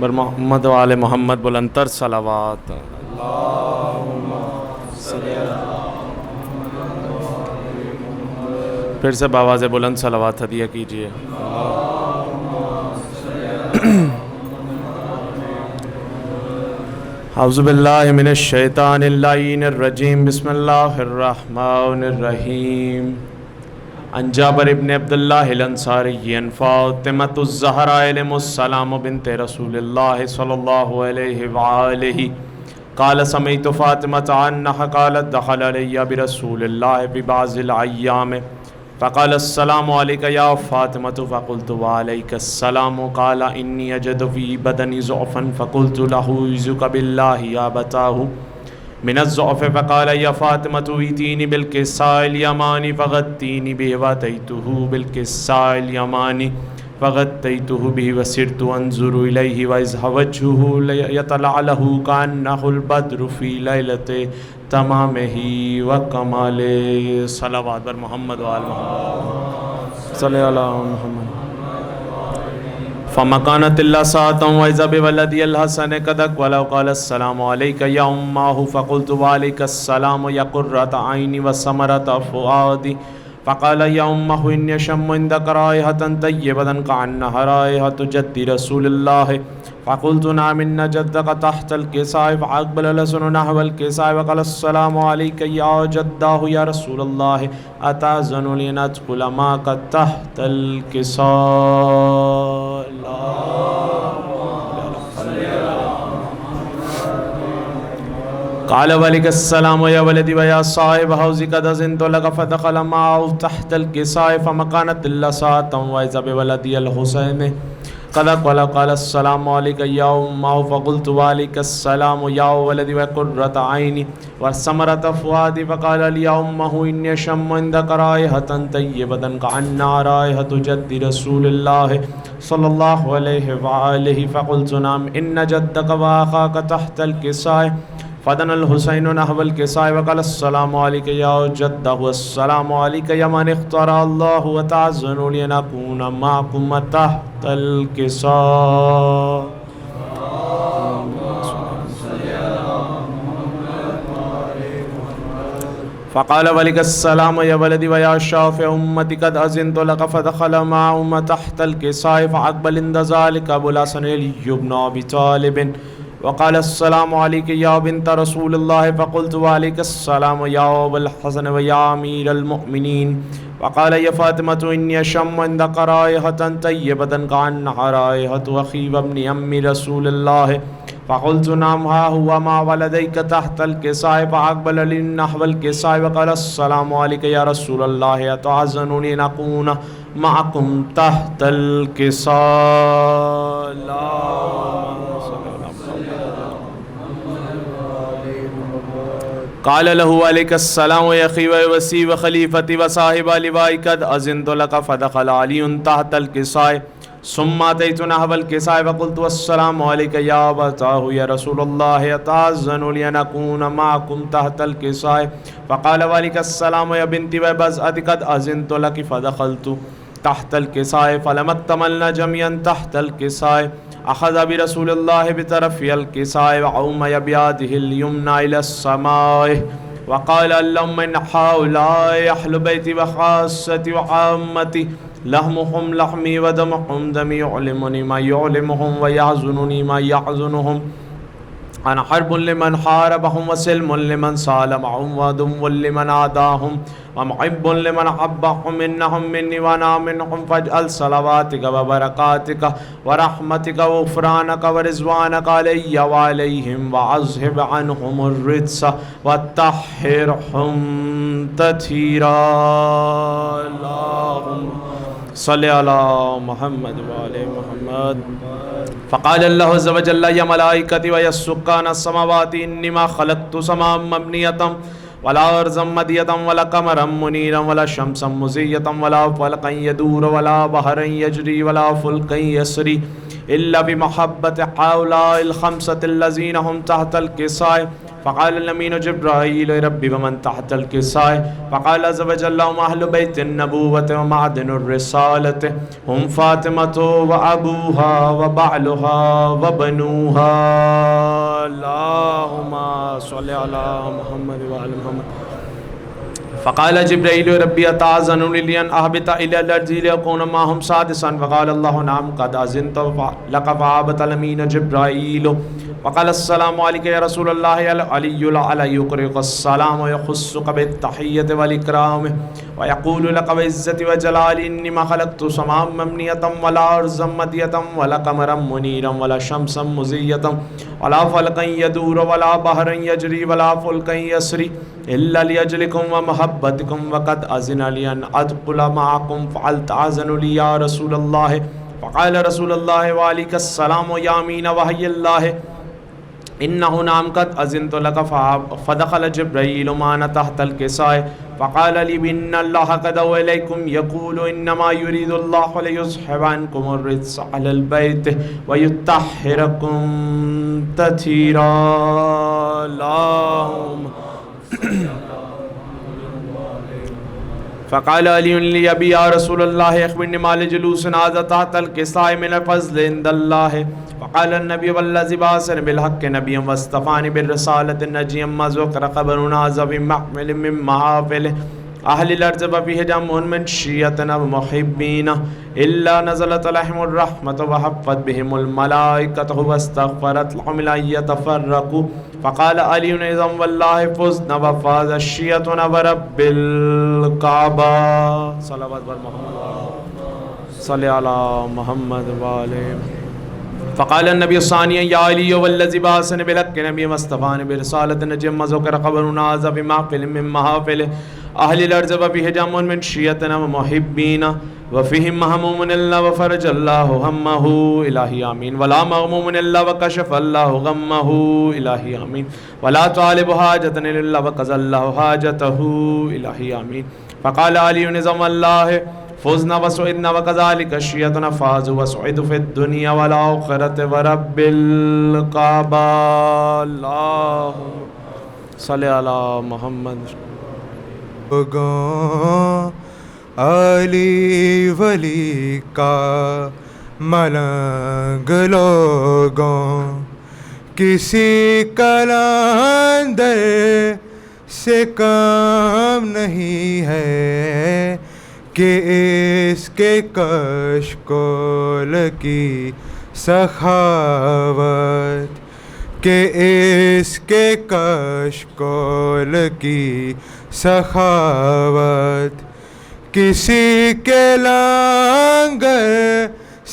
بر محمد و آل محمد بلندتر صلوات. پھر سے بآواز بلند صلوات ہدیہ کیجیے. اعوذ باللہ من الشیطان اللعین الرجیم. بسم اللہ الرحمن الرحیم. عن جابر ابن عبداللہ الانصاری ان فاطمۃ الزہراء علیہم السلام بنت رسول اللہ صلی اللہ علیہ وآلہ قال سمعت فاطمۃ عنہا قالت دخل علی برسول اللہ فی بعض الایام فقال السلام علیک یا فاطمۃ فقلت وعلیک السلام قال انی اجد فی بدنی ضعفا فقلت له اعوذک باللہ یا ابتاه من الضعف فقال یا فاطمۃ ایتینی بالکساء الیمانی فغطینی به واتیته بالکساء الیمانی فغطیته به وسرت انظر الیہ واذ وجهه یتلعلع کأنہ البدر فی لیلۃ تمامہ وکمالہ. صلوات بر محمد و آل محمد صلی علی محمد. فمکانت اللہ ساعتا وإذا بولدی الحسن قد اقبل وقال السلام علیک یا امہ فقلت وعلیک السلام یا قرۃ عینی وثمرۃ فؤادی فقال یا امہ انی اشم عندک رائحۃ طیبۃ کأنہا رائحۃ جد رسول اللہ فقلت نعم ان جدک تحت الکساء فاقبل الحسن نحو الکساء وقال السلام علیک یا جدہ یا رسول اللہ اتأذن لی ان ادخل معک تحت الکساء. قال وعلیک السلام یا ولدی ویا صاحب حوض قد اذنت لک فدخل معه تحت الکساء فمکانت اللہ ساعتا وإذا بولدی الحسین قد اقبل قال السلام علیک یا امہ فقلت وعلیک السلام یا ولدی وقرۃ عینی وثمرۃ فؤادی فقال لی یا امہ انی اشم عندک رائحۃ طیبۃ کأنہا رائحۃ جد رسول اللہ صلی اللہ علیہ وآلہ فقلت نعم ان جدک واخاک تحت الکساء فدن الحسین نحو الکساء وقال السلام علیک یا جدہ السلام علیک یا من اختار اللہ وتعزن لی ان اکون معکم تحت الکساء. فقال وعلیک السلام یا ولدی ویا شافع امتی قد اذنت لک فدخل معهم تحت الکساء فاقبل عند ذلك ابو الحسن علی بن ابی طالب وقال السلام علیک یا بنت رسول اللہ فقلت وعلیک السلام یا ابا الحسن ویا امیر المؤمنین وقال یا فاطمۃ انی اشم عندک رائحۃ طیبۃ کأنہا رائحۃ اخی وابن ام رسول اللہ فقلت نعم ها هو ما ولدیک تحت الکساء فاقبل لی نحو الکساء وقال السلام علیک یا رسول اللہ اتعزن لی ان اکون معکم تحت الکساء. قال له عليك السلام يا اخي ووسي وخليفتي وصاحب لواء قد اذنت لك فدخل علي تحت الكساء ثم اتيت نحو الكساء وقلت السلام عليك يا ابتاه يا رسول الله اتأذن لي ان اكون معكم تحت الكساء فقال وعليك السلام يا بنتي وبزأت قد اذنت لك فدخلت تحت الكساء فلما اكتملنا جميعا تحت الكساء اخذ برسول اللہ بطرف الکساء وعومي بیاده الیمنى الى السماء وقال اللهم ان هؤلاء اهل بیتی وخاصتی وعامتی لحمهم لحمی ودمهم دمی يعلمني ما يعلمهم ويحزنني ما يحزنهم انا حرب لمن حاربهم وسلم لمن سالمهم وعدو لمن عاداهم ومحب لمن حبهم انهم مني وانا منهم فاجعل صلواتك وبركاتك ورحمتك وغفرانك ورضوانك علي وعليهم واذهب عنهم الرجس وطهرهم تطهيرا. اللهم صل على محمد وعلى محمد. فقال الله عز وجل يا ملائكتي ويا سكان السماوات انما خلقت سماء مبنية ولا ارضا مدية ولا قمرا منيرا ولا شمسا مزية ولا فلكا يدور ولا بحرا يجري ولا فلكا يسري الا بمحبة هؤلاء الخمسة الذين هم تحت الكساء فقال الأمين جبرائيل ربي ومن تحت الكساء فقال عز وجل هم أهل بيت النبوة ومعدن الرسالة هم فاطمة وأبوها وبعلها وبنوها اللهم صل على محمد وعلى محمد. فقال جبرائيل ربي أتأذن لي أن أهبط إلى الأرض لأكون معهم سادسا فقال الله نعم قد أذنت لك فهبط الأمين جبرائيل وقال السلام عليك يا رسول الله العلي الأعلى يقرئك السلام ويخصك بالتحية والإكرام ويقول لك بعزتي وجلالي إني ما خلقت سماء مبنية ولا أرضا مدية ولا قمرا منيرا ولا شمسا مزية ولا فلكا يدور ولا بحرا يجري ولا فلكا يسري إلا لأجلكم ومحبتكم وقد أذن لي أن أدخل معكم فهل تأذن لي يا رسول الله فقال رسول الله وعليك السلام يا أمين وحي الله إنه نعم قد أذنت لك فدخل جبرائيل معنا تحت الكساء فقال لي بإن الله قد أوحى إليكم يقول إنما يريد الله ليذهب عنكم الرجس على البيت ويطهركم تطهيرا اللهم فقال علي لأبي يا رسول الله أخبرني ما لجلوس هذا تحت الكساء من الفضل عند الله فقال النبي والذي بعثني بالحق نبيا واصطفاني بالرسالة نجيا ما ذكر خبر هذا بمحمل من محافل أهل الأرض وفيه جمع من شيعتنا ومحبين إلا نزلت عليهم الرحمة وحفت بهم الملائكة واستغفرت لهم أن يتفرقوا فقال علي إذا والله فزنا وفاز شيعتنا ورب الكعبة صلوات محمد صل على محمد وآله. فقال النبي الثاني يا علي والذي بعثني بالحق نبيا واصطفاني برسالة نجيا ما ذكر خبر هذا بمحفل من محافل أهل الأرض وفيه جمع من شيعتنا ومحبين وفيهم مهموم إلا وفرج الله همه إلهي آمين ولا مغموم إلا وكشف الله غمه إلهي آمين ولا طالب حاجة إلا وقضى الله حاجته إلهي آمين. فقال علي نظام الله فزنا وسعدنا وكذلك شيعتنا فازوا وسعدوا في الدنيا والآخرة ورب الكعبة اللهم صل على محمد. علی ولی کا ملنگ لوگوں کسی کلندر سے کم نہیں ہے کہ اس کے کشکول کی سخاوت کہ اس کے کشکول کی سخاوت کسی کے لنگر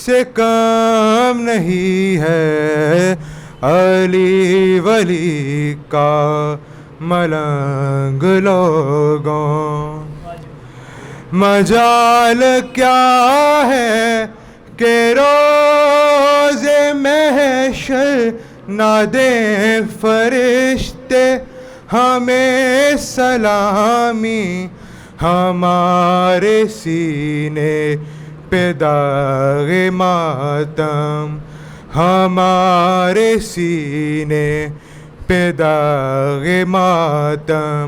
سے کم نہیں ہے علی ولی کا ملنگ لوگوں. مجال کیا ہے کہ روز محشر نہ دیں فرشتے ہمیں سلامی ہمارے سینے پہ داغ ماتم ہمارے سینے پہ داغ ماتم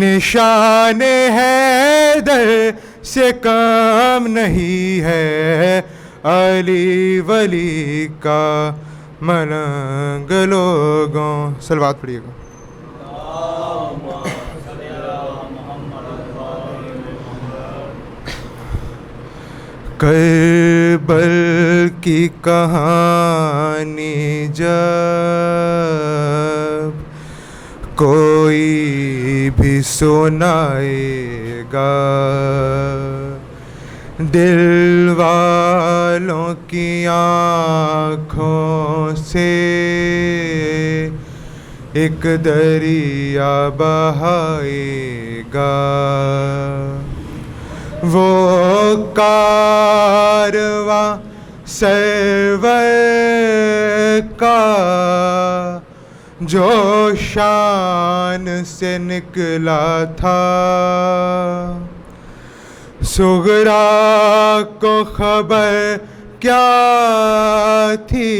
نشان حیدر سے کم نہیں ہے علی ولی کا ملنگ لوگوں. صلوات پڑھیے گا. کربل کی کہانی جب کوئی بھی سنائے گا دل والوں کی آنکھوں سے ایک دریا بہائے گا. وہ کارواں سرور کا جو شان سے نکلا تھا صغرا کو خبر کیا تھی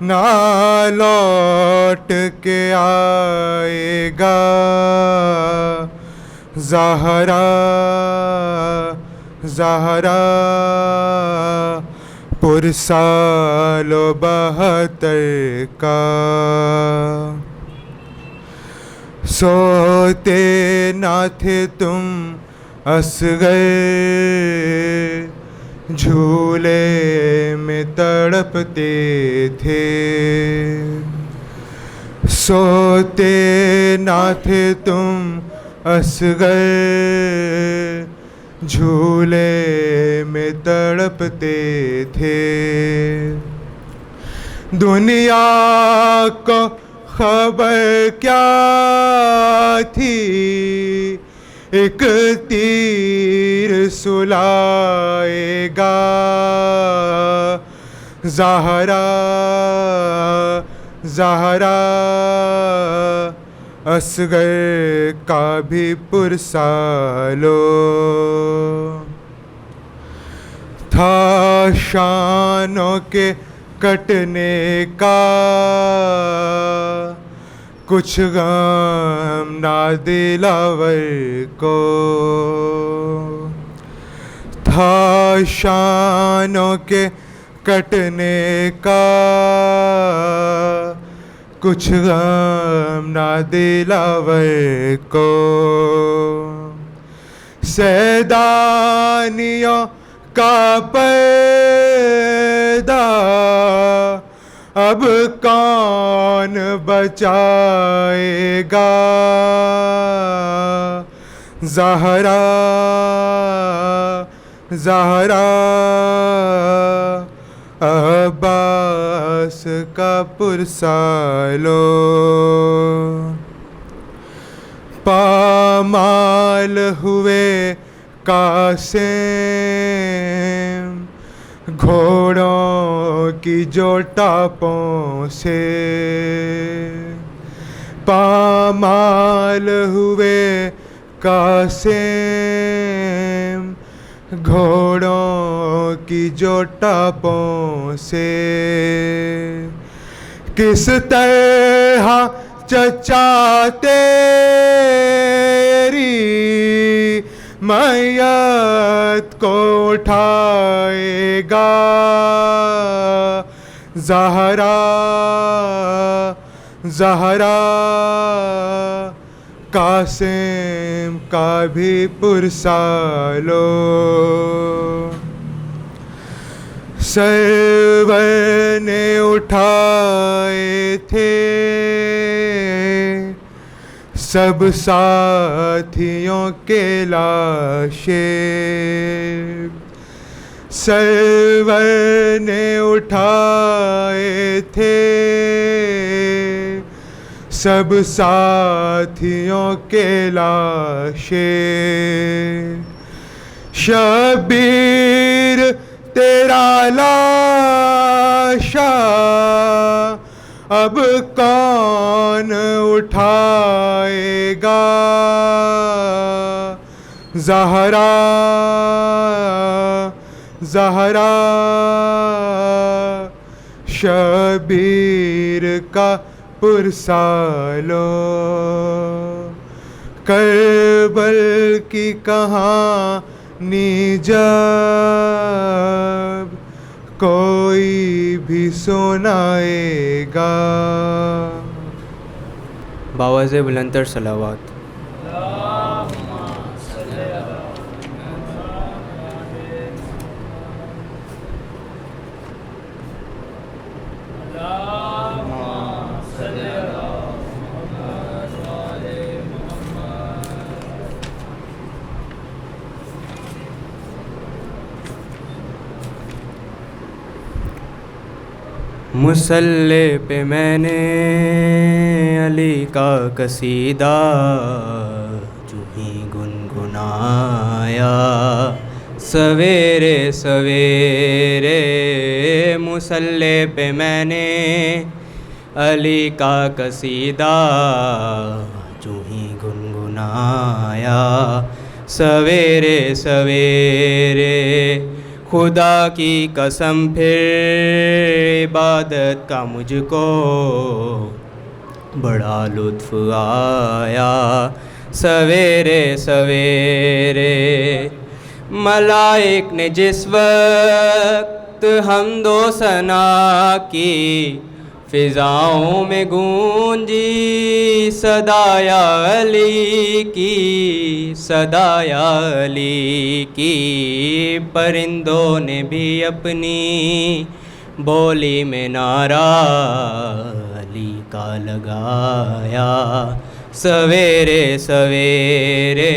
نہ لوٹ کے آئے گا زہرا زہرا پرسال و 72 کا سوتے نہ تھے تم اصغر جھولے میں تڑپتے تھے سوتے نہ تھے تم اصغر جھولے میں تڑپتے تھے دنیا کو خبر کیا تھی ایک تیر سلائے گا زہرا زہرا اصغر کا بھی پرسالو تھا شانوں کے کٹنے کا کچھ غم نہ دلاور کو تھا شانوں کے کٹنے کا کچھ غم نہ دلاور کو سیدانیوں کا پردہ اب کون بچائے گا زہرا زہرا عباس کا پرسالو پامال ہوئے قاسم گھوڑوں کی جو ٹاپوں سے پامال ہوئے قاسم گھوڑوں کی جو ٹاپوں سے کس طرح چچا تیری میت کو اٹھائے گا زہرا زہرا قاسم کا بھی پرسالو سرور نے اٹھائے تھے سب ساتھیوں کے لاشیں سرور نے اٹھائے تھے سب ساتھیوں کے لاشیں شبیر تیرا لاشا اب کون اٹھائے گا زہرا زہرا شبیر کا پرسالو کربل کی کہانی جب کوئی بھی سنائے گا باواز بلندتر صلوات مسلح پہ میں نے علی کا قصیدہ جو ہی گنگنایا سویرے سویرے مسلح پہ میں نے علی کا قصیدہ جو ہی گنگنایا سویرے سویرے خدا کی قسم پھر عبادت کا مجھ کو بڑا لطف آیا سویرے سویرے. ملائک نے جس وقت حمد و ثنا کی فضاؤں میں گونجی صدا یا علی کی صدا یا علی کی. پرندوں نے بھی اپنی بولی میں نعرہ علی کا لگایا سویرے سویرے.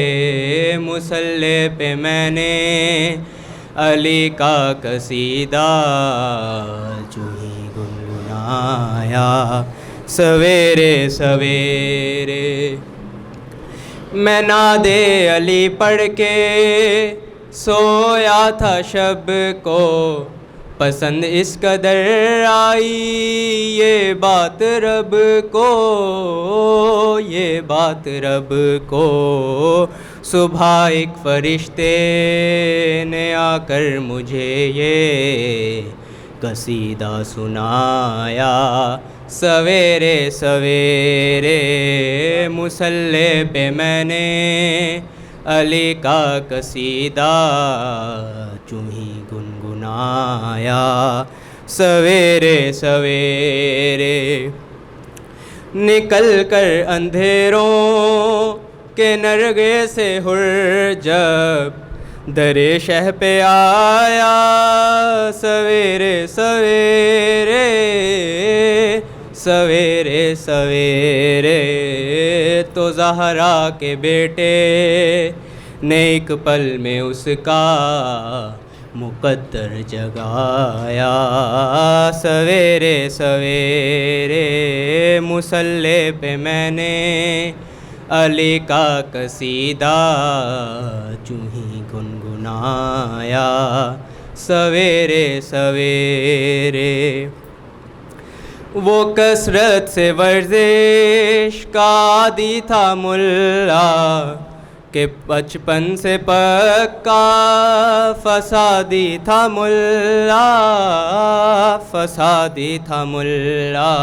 مصلی پہ میں نے علی کا قصیدہ جو ہی گنگنایا سویرے سویرے. میں ناد علی پڑھ کے سویا تھا شب کو پسند اس قدر آئی یہ بات رب کو یہ بات رب کو. صبح ایک فرشتے نے آ کر مجھے یہ قصیدہ سنایا سویرے سویرے. مصلی پہ میں نے علی کا قصیدہ چوں ہی گنگنایا سویرے سویرے. نکل کر اندھیروں کے نرگے سے حر جب در شہ پہ آیا سویرے سویرے سویرے سویرے. تو زہرا کے بیٹے نے ایک پل میں اس کا مقدر جگایا سویرے سویرے. مصلی پہ میں نے علی کا قصیدہ چوں ہی گنگنایا سویرے سویرے. وہ کثرت سے ورزش کا عادی تھا ملا کہ بچپن سے پکا فسادی تھا ملا فسادی تھا ملا.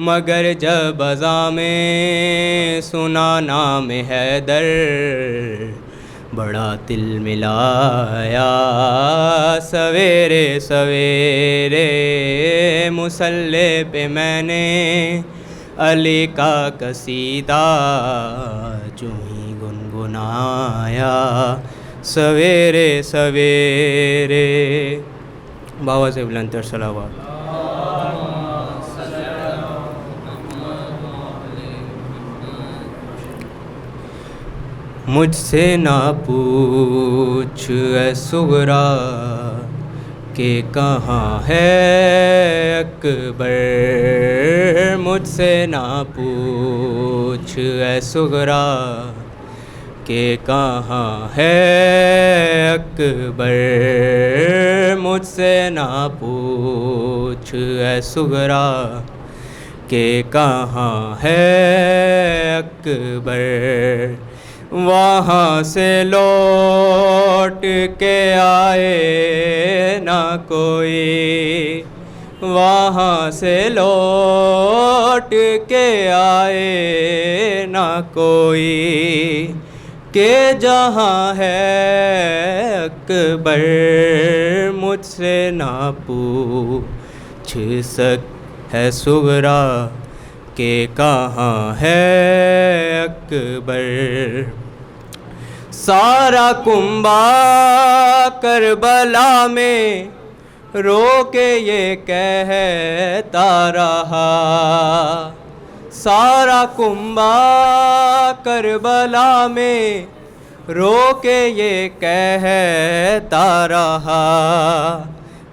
مگر جب اذاں میں سنا نام حیدر بڑا دل ملایا سویرے سویرے. مصلی پہ میں نے علی کا قصیدہ چوں ہی گنگنایا سویرے سویرے. بابا سے بلند تر صلوات. مجھ سے نہ پوچھ اے صغرا کہ کہاں ہے اکبر. مجھ سے نہ پوچھ اے صغرا کہ کہاں ہے اکبر. مجھ سے نہ پوچھ اے صغرا کہ کہاں ہے اکبر. وہاں سے لوٹ کے آئے نہ کوئی وہاں سے لوٹ کے آئے نہ کوئی کہ جہاں ہے اکبر. مجھ سے نہ پوچھ سک ہے صغرا کہ کہاں ہے اکبر. سارا کنبہ کربلا میں رو کے یہ کہتا رہا. سارا کنبہ کربلا میں رو کے یہ کہتا رہا.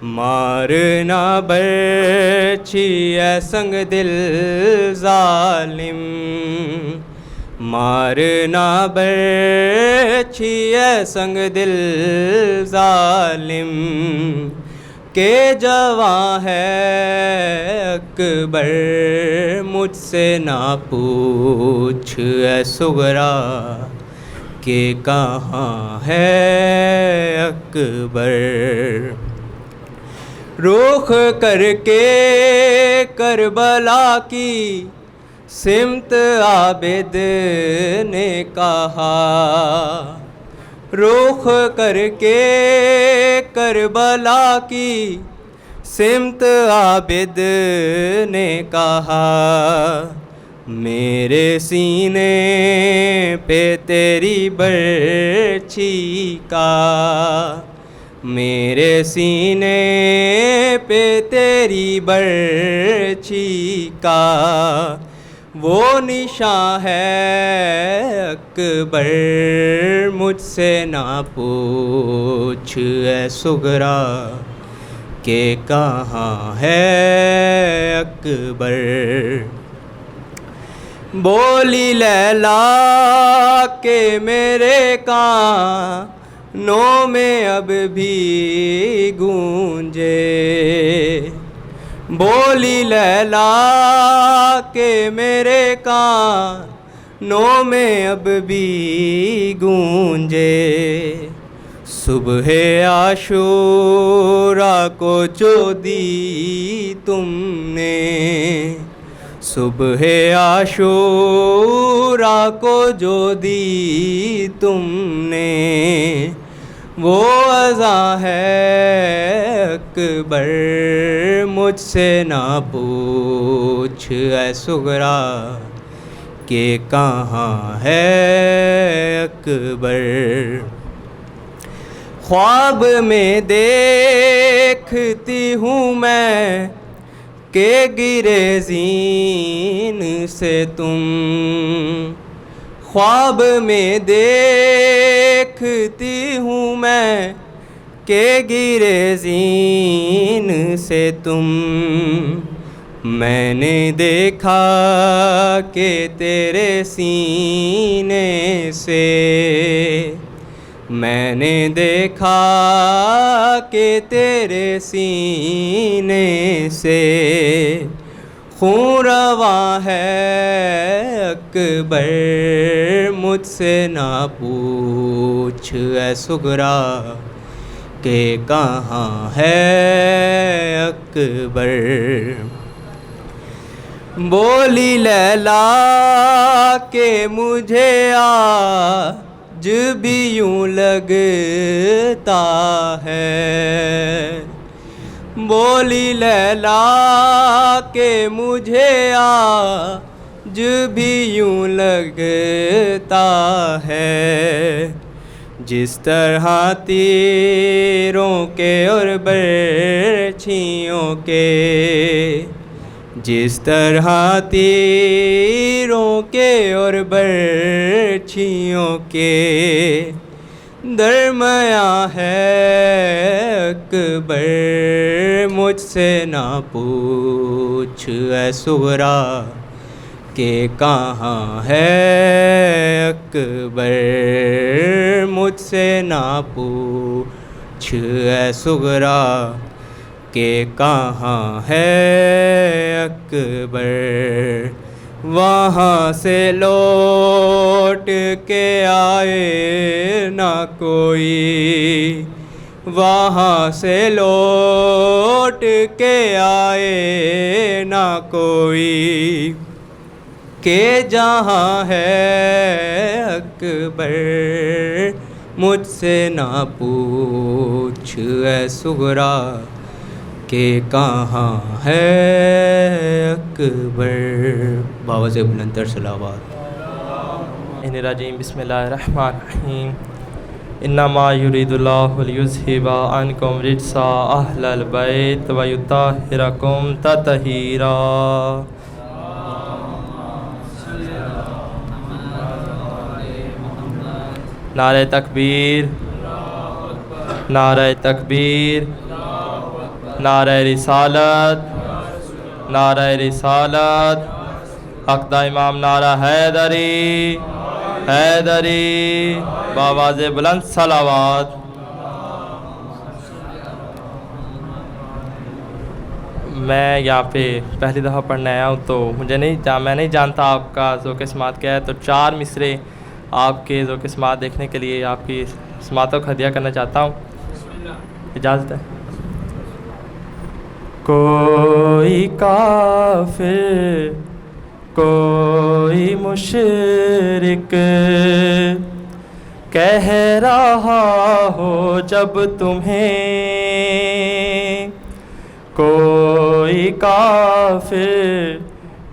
مارنا برچھی اے سنگ دل ظالم مارنا برچھی اے سنگ دل ظالم کہ جواں ہے اکبر. مجھ سے نہ پوچھ اے صغرا کہ کہاں ہے اکبر. رخ کر کے کربلا کی سمت عابد نے کہا. رخ کر کے کربلا کی سمت عابد نے کہا. میرے سینے پہ تیری برچھی کا, میرے سینے پہ تیری برچھی کا وہ نشاں ہے اکبر. مجھ سے نہ پوچھ اے سغرا کہ کہاں ہے اکبر. بولی لیلا کہ میرے کانوں میں اب بھی گونجے. بولی لیلا کہ میرے کانوں میں اب بھی گونجے. صبح عاشورا کو جو دی تم نے, صبح عاشورا کو جو دی تم نے وہ اذاں ہے اکبر. مجھ سے نہ پوچھ اے سغرا کہ کہاں ہے اکبر. خواب میں دیکھتی ہوں میں کہ گرے زین سے تم. خواب میں دیکھتی ہوں میں کہ گرے زین سے تم. میں نے دیکھا کہ تیرے سینے سے, میں نے دیکھا کہ تیرے سینے سے خون رواں ہے اکبر. مجھ سے نہ پوچھ اے سغرا کہ کہاں ہے اکبر. بولی لیلا کہ مجھے آج بھی یوں لگتا ہے. بولی لیلا کہ مجھے آج بھی یوں لگتا ہے جس طرح تیروں کے اور برچھیوں کے, جس طرح تیروں کے اور برچھیوں کے درمیاں ہے اکبر. مجھ سے نہ پوچھ اے سغرا کہ کہاں ہے اکبر. مجھ سے نہ پوچھ اے سغرا کہ کہاں ہے اکبر. وہاں سے لوٹ کے آئے نہ کوئی, وہاں سے لوٹ کے آئے نہ کوئی کہ جہاں ہے اکبر. مجھ سے نہ پوچھ اے سغرا کہ کہاں ہے اکبر. باوز بلندر صلوات. الرجیم. بسم اللہ الرحمن الرحیم. انما یرید اللہ لیذھب عنکم رجس اہل البیت ویطہرکم تطہیرا. نعرہ تکبیر, نعرہ تکبیر, نعرہ رسالت, نعرہ رسالت. حقدہ امام نعرہ حیدری, حیدری. بآواز بلند صلوات. میں یہاں پہ پہلی دفعہ پڑھنے آیا ہوں تو میں نہیں جانتا آپ کا ذوق سماعت کیا ہے, تو 4 مصرے آپ کے ذوق سماعت دیکھنے کے لیے آپ کی سماعتوں کو ہدیہ کرنا چاہتا ہوں. اجازت ہے. کوئی کافر کوئی مشرک کہہ رہا ہو جب تمہیں، کوئی کافر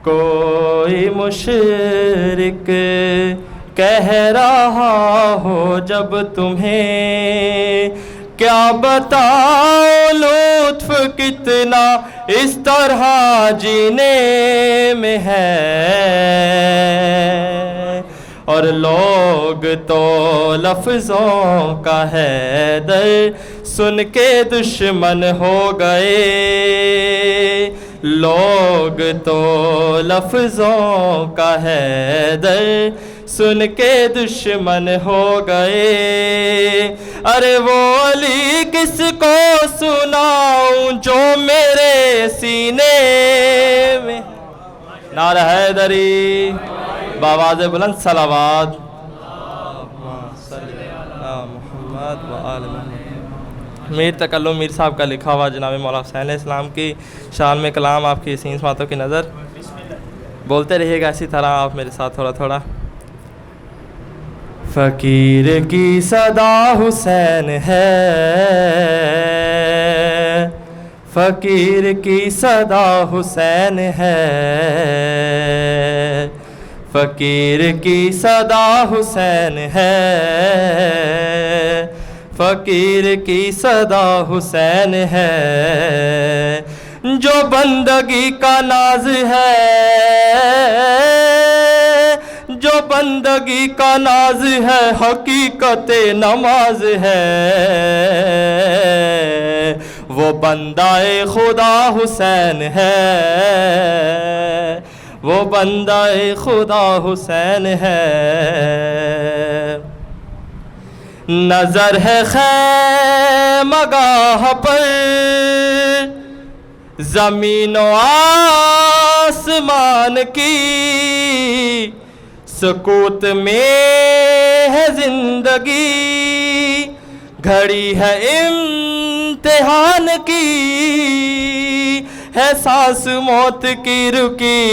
کوئی مشرک کہہ رہا ہو جب تمہیں، کیا بتاؤ لطف کتنا اس طرح جینے میں ہے. اور لوگ تو لفظوں کا حیدر سن کے دشمن ہو گئے، لوگ تو لفظوں کا حیدر سن کے دشمن ہو گئے. ارے وہ علی کس کو سناؤں جو میرے سینے میں. نعرہ حیدری بآواز بلند صلوات. محمد و آل محمد. میر تکلم میر صاحب کا لکھا ہوا جناب مولا حسین علیہ السلام کی شان میں کلام آپ کی حسین سماعتوں کی نظر. بولتے رہیے گا اسی طرح آپ میرے ساتھ تھوڑا تھوڑا. فقیر کی صدا حسین ہے، فقیر کی صدا حسین ہے، فقیر کی صدا حسین ہے، فقیر کی صدا حسین ہے. جو بندگی کا ناز ہے، جو بندگی کا ناز ہے، حقیقت نماز ہے. وہ بندہ خدا حسین ہے، وہ بندہ خدا حسین ہے. نظر ہے خیمگاہ پر زمین و آسمان کی، سکوت میں ہے زندگی، گھڑی ہے امتحان کی، ہے سانس موت کی رکی،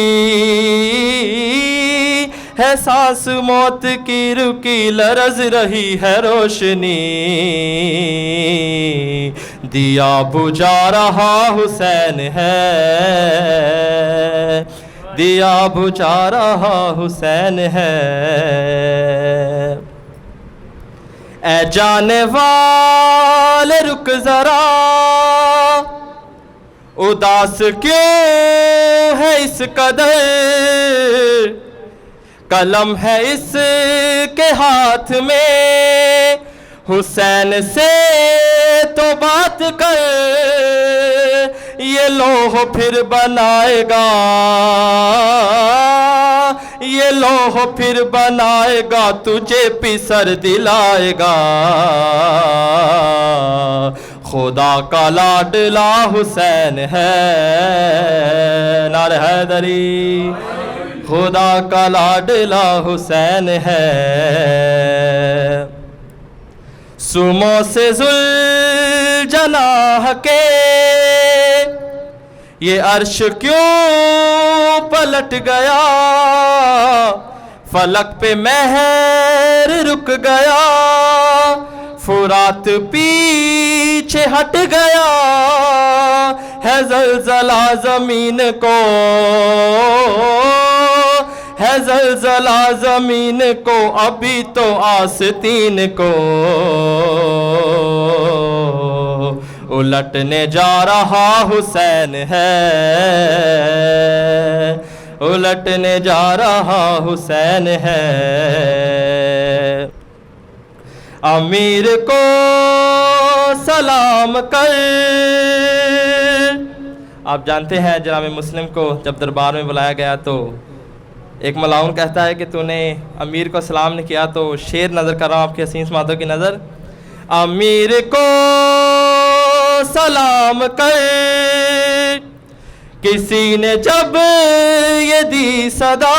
ہے سانس موت کی رکی، لرز رہی ہے روشنی، دیا بجھا رہا حسین ہے، دیا بجھا رہا حسین ہے. اے جانے والے رک ذرا، اداس کیوں ہے اس قدر، قلم ہے اس کے ہاتھ میں، حسین سے تو بات کر، یہ لوح پھر بنائے گا، یہ لوح پھر بنائے گا، تجھے پسر دلائے گا. خدا کا لاڈلا حسین ہے. نعرہ حیدری. خدا کا لاڈلا حسین ہے. سمو سے ذوالجناح کے یہ عرش کیوں پلٹ گیا، فلک پہ مہر رک گیا، فرات پیچھے ہٹ گیا، ہے زلزلہ زمین کو، ہے زلزلہ زمین کو، ابھی تو آستین کو الٹنے جا رہا حسین ہے، الٹنے جا رہا حسین ہے. امیر کو سلام کر. آپ جانتے ہیں جناب مسلم کو جب دربار میں بلایا گیا تو ایک ملاؤن کہتا ہے کہ تو نے امیر کو سلام نہیں کیا، تو شعر نظر کر رہا ہوں آپ کی حسین سماعتوں کی نظر. امیر کو سلام کر، کسی نے جب یہ دی صدا،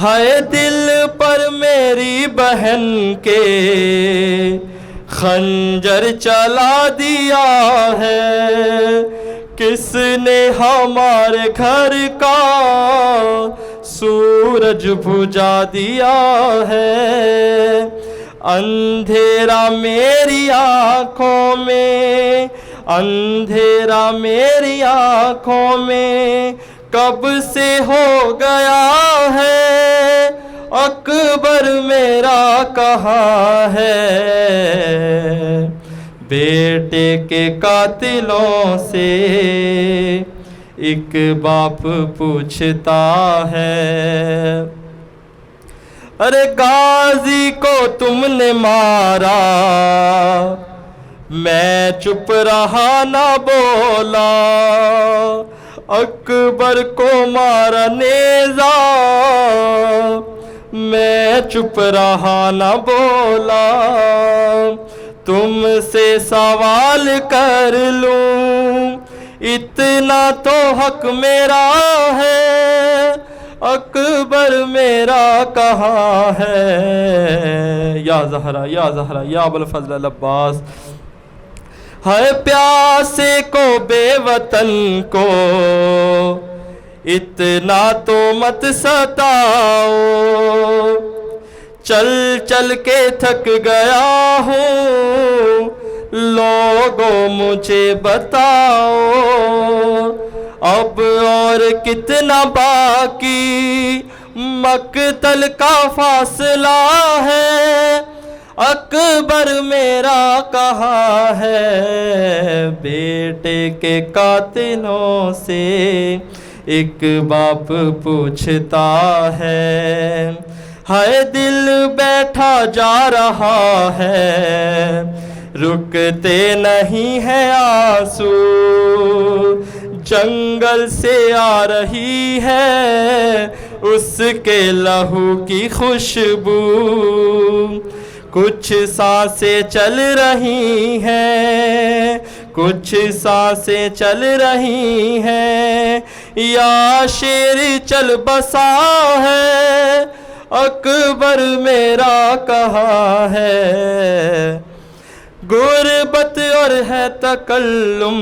ہائے دل پر میری بہن کے خنجر چلا دیا ہے، کس نے ہمارے گھر کا سورج بجھا دیا ہے، اندھیرا میری آنکھوں میں، اندھیرا میری آنکھوں میں کب سے ہو گیا ہے، اکبر میرا کہاں ہے، بیٹے کے قاتلوں سے ایک باپ پوچھتا ہے، ارے غازی کو تم نے مارا، میں چپ رہا نہ بولا، اکبر کو مارا نیزہ، میں چپ رہا نہ بولا، تم سے سوال کر لوں اتنا تو حق میرا ہے، اکبر میرا کہاں ہے، یا زہرا یا زہرا یا ابوالفضل العباس، ہے پیاسے کو بے وطن کو اتنا تو مت ستاؤ، چل چل کے تھک گیا ہوں، لوگوں مجھے بتاؤ، اب اور کتنا باقی مقتل کا فاصلہ ہے، اکبر میرا کہاں ہے، بیٹے کے قاتلوں سے ایک باپ پوچھتا ہے، ہائے دل بیٹھا جا رہا ہے، رکتے نہیں ہیں آنسو، جنگل سے آ رہی ہے اس کے لہو کی خوشبو، کچھ سانسیں چل رہی ہیں، کچھ سانسیں چل رہی ہیں، یا شیر چل بسا ہے، اکبر میرا کہاں ہے، غربت اور ہے تکلم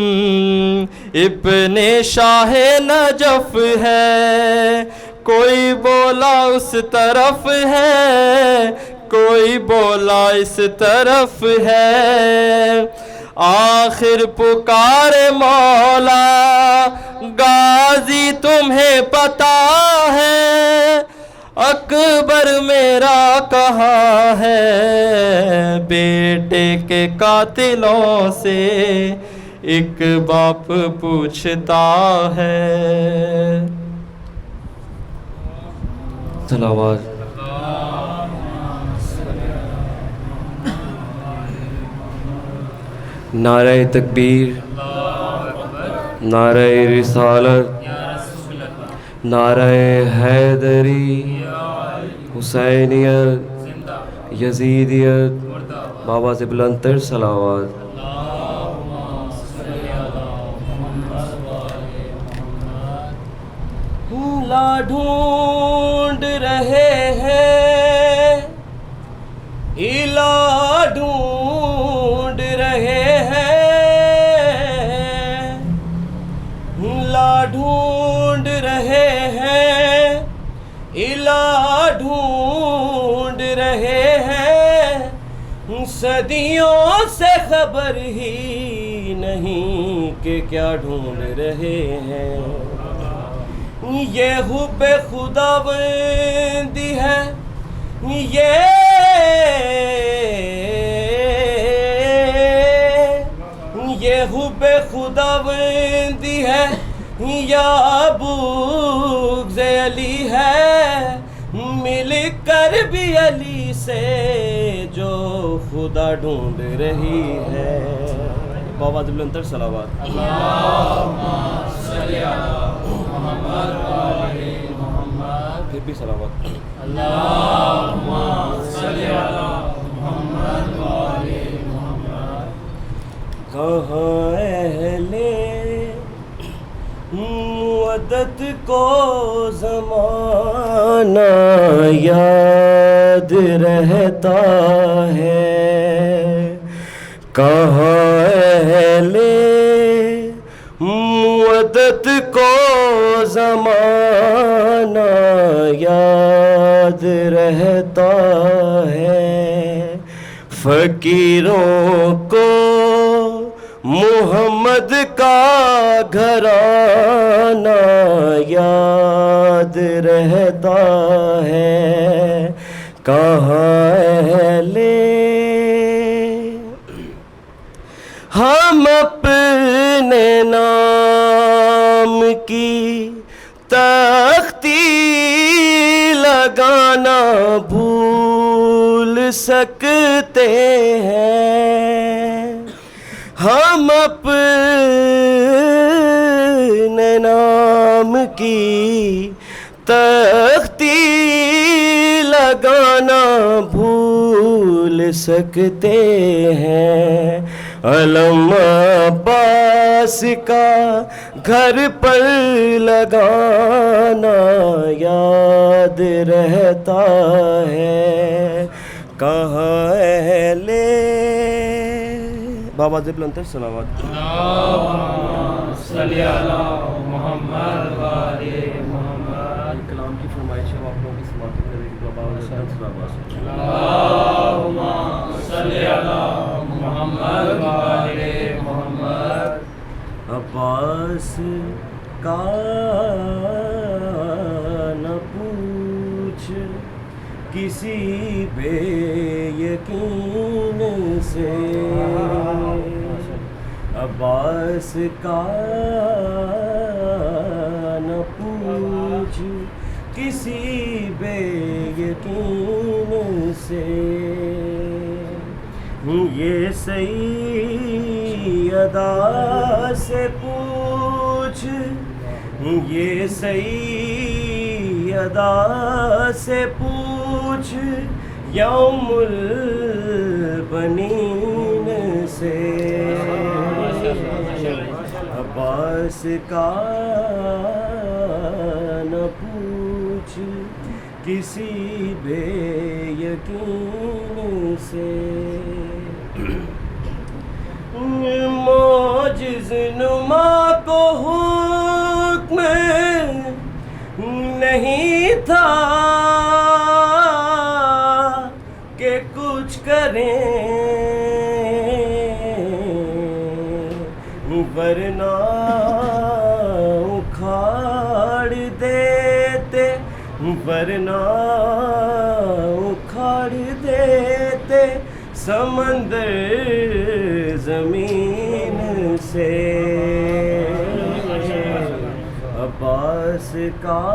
ابن شاہ نجف ہے، کوئی بولا اس طرف ہے، کوئی بولا اس طرف ہے، آخر پکار مولا غازی تمہیں پتا ہے، اکبر میرا کہاں ہے، بیٹے کے قاتلوں سے ایک باپ پوچھتا ہے، صلوات۔ نعرہ تکبیر، نعرہ رسالت، نعرہ حیدری، حسینیت، یزیدیت، بابا سے بلند تر صلوات۔ لا ڈھونڈ رہے ہیں، الہ ڈھونڈ رہے ہیں، لا ڈھونڈ رہے ہیں، الہ ڈھونڈ رہے ہیں، صدیوں سے خبر ہی نہیں کہ کیا ڈھونڈ رہے ہیں، یہ حب خداوندی ہے، یہ حب خداوندی ہے، یا بغض علی ہے، مل کر بھی علی سے جو خدا ڈھونڈ رہی ہے، بابا بلند صلوات۔ پھر بھی صلوات۔ کہاں اہل مدد کو زمانہ یاد رہتا ہے، کہاں اہل مدد کو زمانہ یاد رہتا ہے، فقیروں کو محمد کا گھرانہ یاد رہتا ہے، کہاں اہل ہم اپنے نام کی تختی لگانا بھول سکتے ہیں، ہم اپنے نام کی تختی لگانا بھول سکتے ہیں، علم عباس کا گھر پر لگانا یاد رہتا ہے، کہاں اہل بابا سے بلند صلوات صلی علی محمد وآلِ محمد. کلام کی فرمائش ہے، آپ لوگوں کی سماعت کریں گے. بابا اللہم صلی علی محمد وآلِ محمد. عباس کا نہ پوچھ کسی بے یقین سے، عباس کا نہ پوچھ کسی بے یقین سے، یہ سیدہ سے پوچھ، یہ سیدہ سے پوچھ یوم البنین سے، عباس کا نہ پوچھ کسی بے یقین سے، معجز نما کو حکم نہیں تھا کہ کچھ کریں، ورنہ اکھاڑ دیتے، ورنہ اکھاڑ دیتے سمندر زمین سے، عباس کا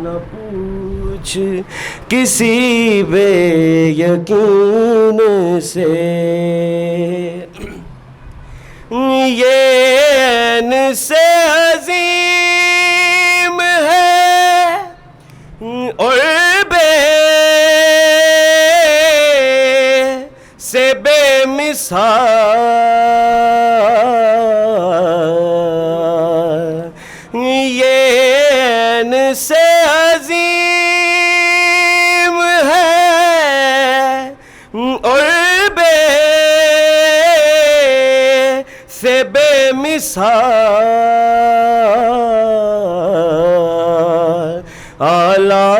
نہ پوچھ کسی بے یقین سے، یہ عین سے عظیم ہے اور بے سے بے مثال، یہ عین سے عظیم ہے اور بے سے بے مثال، اعلیٰ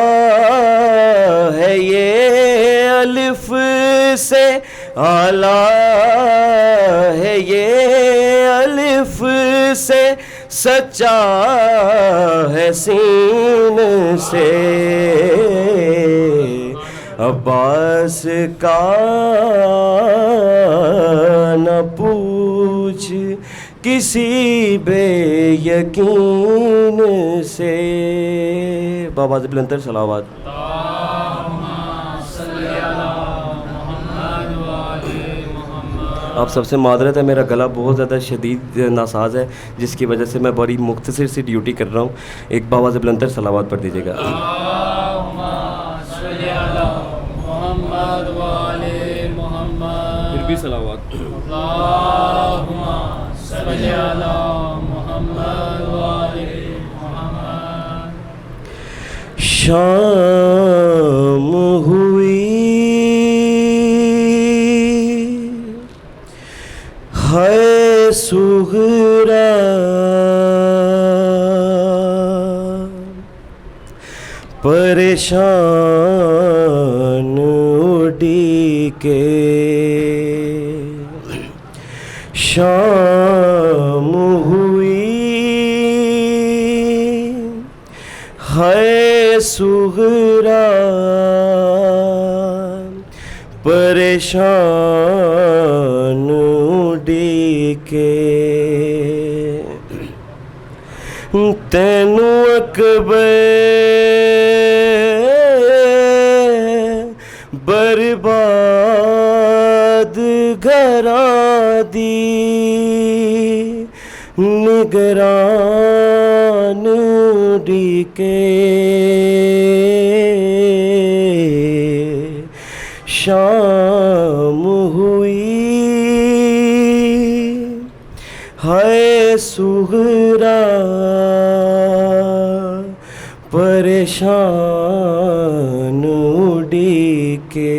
ہے یہ الف سے، اعلیٰ ہے یہ الف سے، سچا ہے سین سے، عباس کا نہ پوچھ کسی بے یقین سے. بابا سے بلند تر صلوات. آپ سب سے معذرت ہے، میرا گلا بہت زیادہ شدید ناساز ہے، جس کی وجہ سے میں بڑی مختصر سی ڈیوٹی کر رہا ہوں. ایک بابا سے بلند تر صلوات پڑھ دیجیے گا. پھر بھی صلوات. اللہم صلی علی محمد محمد وآل محمد. شام ہوئی ہے صغرا پریشان اڑی کے. شام ہوئی ہے صغرا پریشان اڑی کے. تینو اکبر برباد گھراں دی نگران اڑی کے. شام ہوئی ہے صغرا پریشان اڑی کے.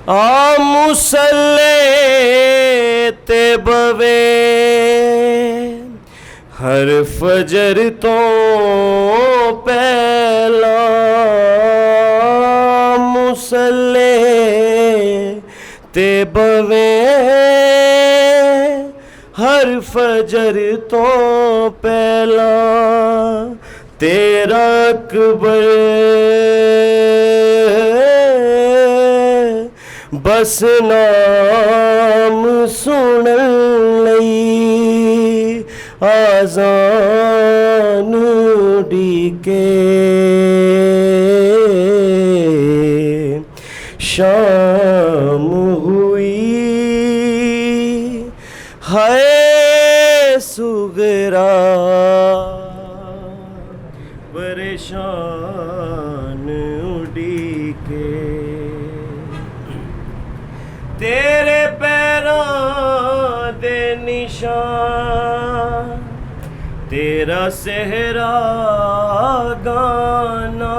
آ مصلی تے بوے ہر فجر تو پہلا. مصلی تے بوے ہر فجر تو پہلا. تیرا اکبر بس نام سن لئی آذان اڑی کے. شام ہوئی ہے صغرا پریشان اڑی کے. تیرے پیراں دے نشان تیرا صحرا گانا.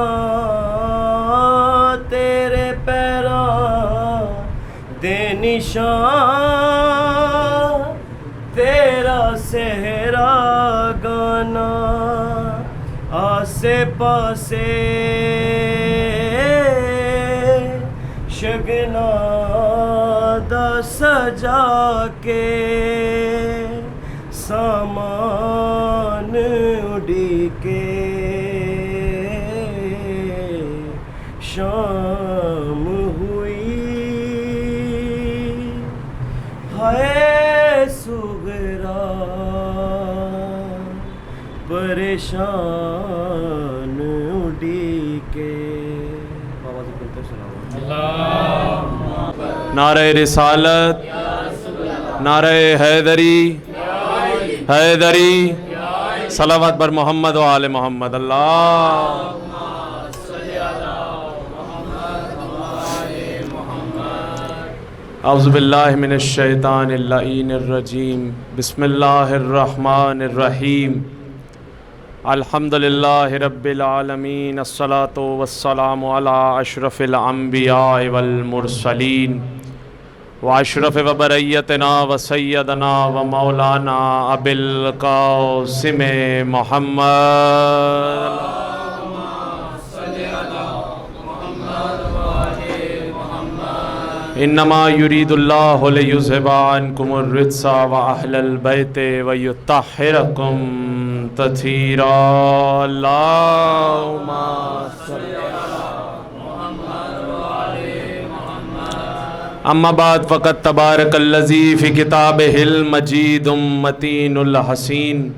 تیرے پیراں دے نشان تیرا صحرا گانا. آسے پاسے شگنا دا سجا کے سامان اڑی کے. شام ہوئی ہے صغرا پریشان اڑی کے. نعرہ رسالت، نعرہ حیدری، حیدری، صلوات بر محمد و آل محمد. اللہ اعوذ باللہ من الشیطان اللعین الرجیم. بسم اللہ الرحمن الرحیم. الحمدللہ رب العالمین. الصلاۃ والسلام علی اشرف الانبیاء والمرسلین واشرف وبریتنا وسیدنا ومولانا ابی القاسم محمد. انما یرید اللہ لیذھب عنکم الرجس واہل البیت ویطہرکم تطہیرا. اللہم صلی اما بعد فقد تبارک الذی فی کتابہ المجید متین الحسین.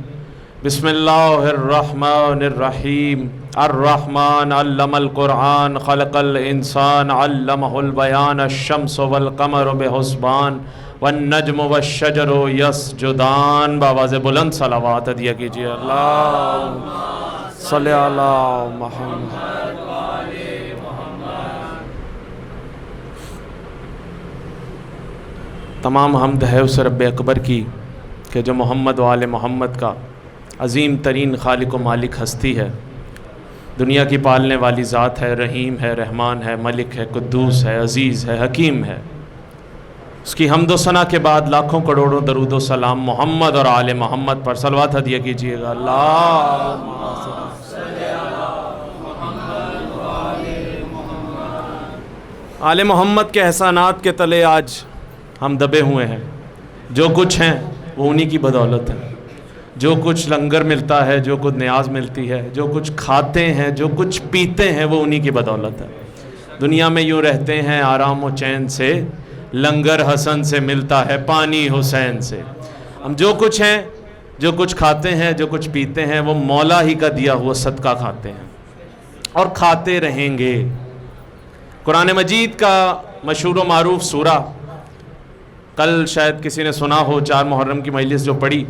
بسم اللہ الرحمن الرحیم. الرحمن علم القرآن خلق الانسان علمہ البیان. الشمس والقمر بحسبان والنجم والشجر یسجدان. بآواز بلند صلوات عطیہ کیجیے. اللہم صلی علی محمد. تمام حمد ہے اس رب اکبر کی کہ جو محمد و آل محمد کا عظیم ترین خالق و مالک ہستی ہے، دنیا کی پالنے والی ذات ہے، رحیم ہے، رحمان ہے، ملک ہے، قدوس ہے، عزیز ہے، حکیم ہے، اس کی حمد و ثنا کے بعد لاکھوں کروڑوں درود و سلام محمد اور آل محمد پر صلوات ہدیہ کیجیے گا۔ اللہ آل محمد کے احسانات کے تلے آج ہم دبے ہوئے ہیں۔ جو کچھ ہیں وہ انہی کی بدولت ہے، جو کچھ لنگر ملتا ہے، جو کچھ نیاز ملتی ہے، جو کچھ کھاتے ہیں، جو کچھ پیتے ہیں، وہ انہی کی بدولت ہے۔ دنیا میں یوں رہتے ہیں آرام و چین سے، لنگر حسن سے ملتا ہے پانی حسین سے۔ ہم جو کچھ ہیں، جو کچھ کھاتے ہیں، جو کچھ پیتے ہیں، وہ مولا ہی کا دیا ہوا صدقہ کھاتے ہیں اور کھاتے رہیں گے۔ قرآن مجید کا مشہور و معروف سورہ، کل شاید کسی نے سنا ہو، 4 محرم کی مجلس جو پڑھی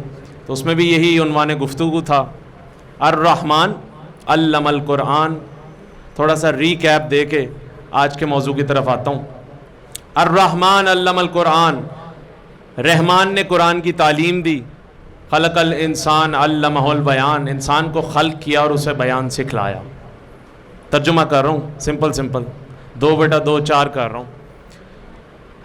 تو اس میں بھی یہی عنوان گفتگو تھا، الرحمن علم القرآن۔ تھوڑا سا ریکیپ دے کے آج کے موضوع کی طرف آتا ہوں۔ الرحمن علم القرآن، رحمان نے قرآن کی تعلیم دی۔ خلق الانسان علمہ البیان، انسان کو خلق کیا اور اسے بیان سکھلایا۔ ترجمہ کر رہا ہوں، سمپل 2/2 4 کر رہا ہوں۔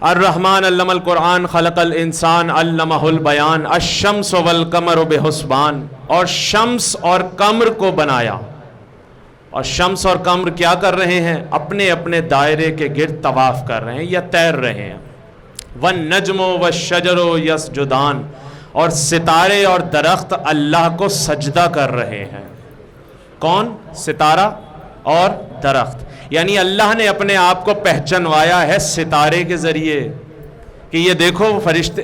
الرحمن علم القرآن خلق الانسان علمہ البیان الشمس والقمر بحسبان، اور شمس اور قمر کو بنایا، اور شمس اور قمر کیا کر رہے ہیں؟ اپنے اپنے دائرے کے گرد طواف کر رہے ہیں یا تیر رہے ہیں۔ والنجم والشجر یسجدان، اور ستارے اور درخت اللہ کو سجدہ کر رہے ہیں۔ کون؟ ستارہ اور درخت۔ یعنی اللہ نے اپنے آپ کو پہچنوایا ہے ستارے کے ذریعے کہ یہ دیکھو فرشتے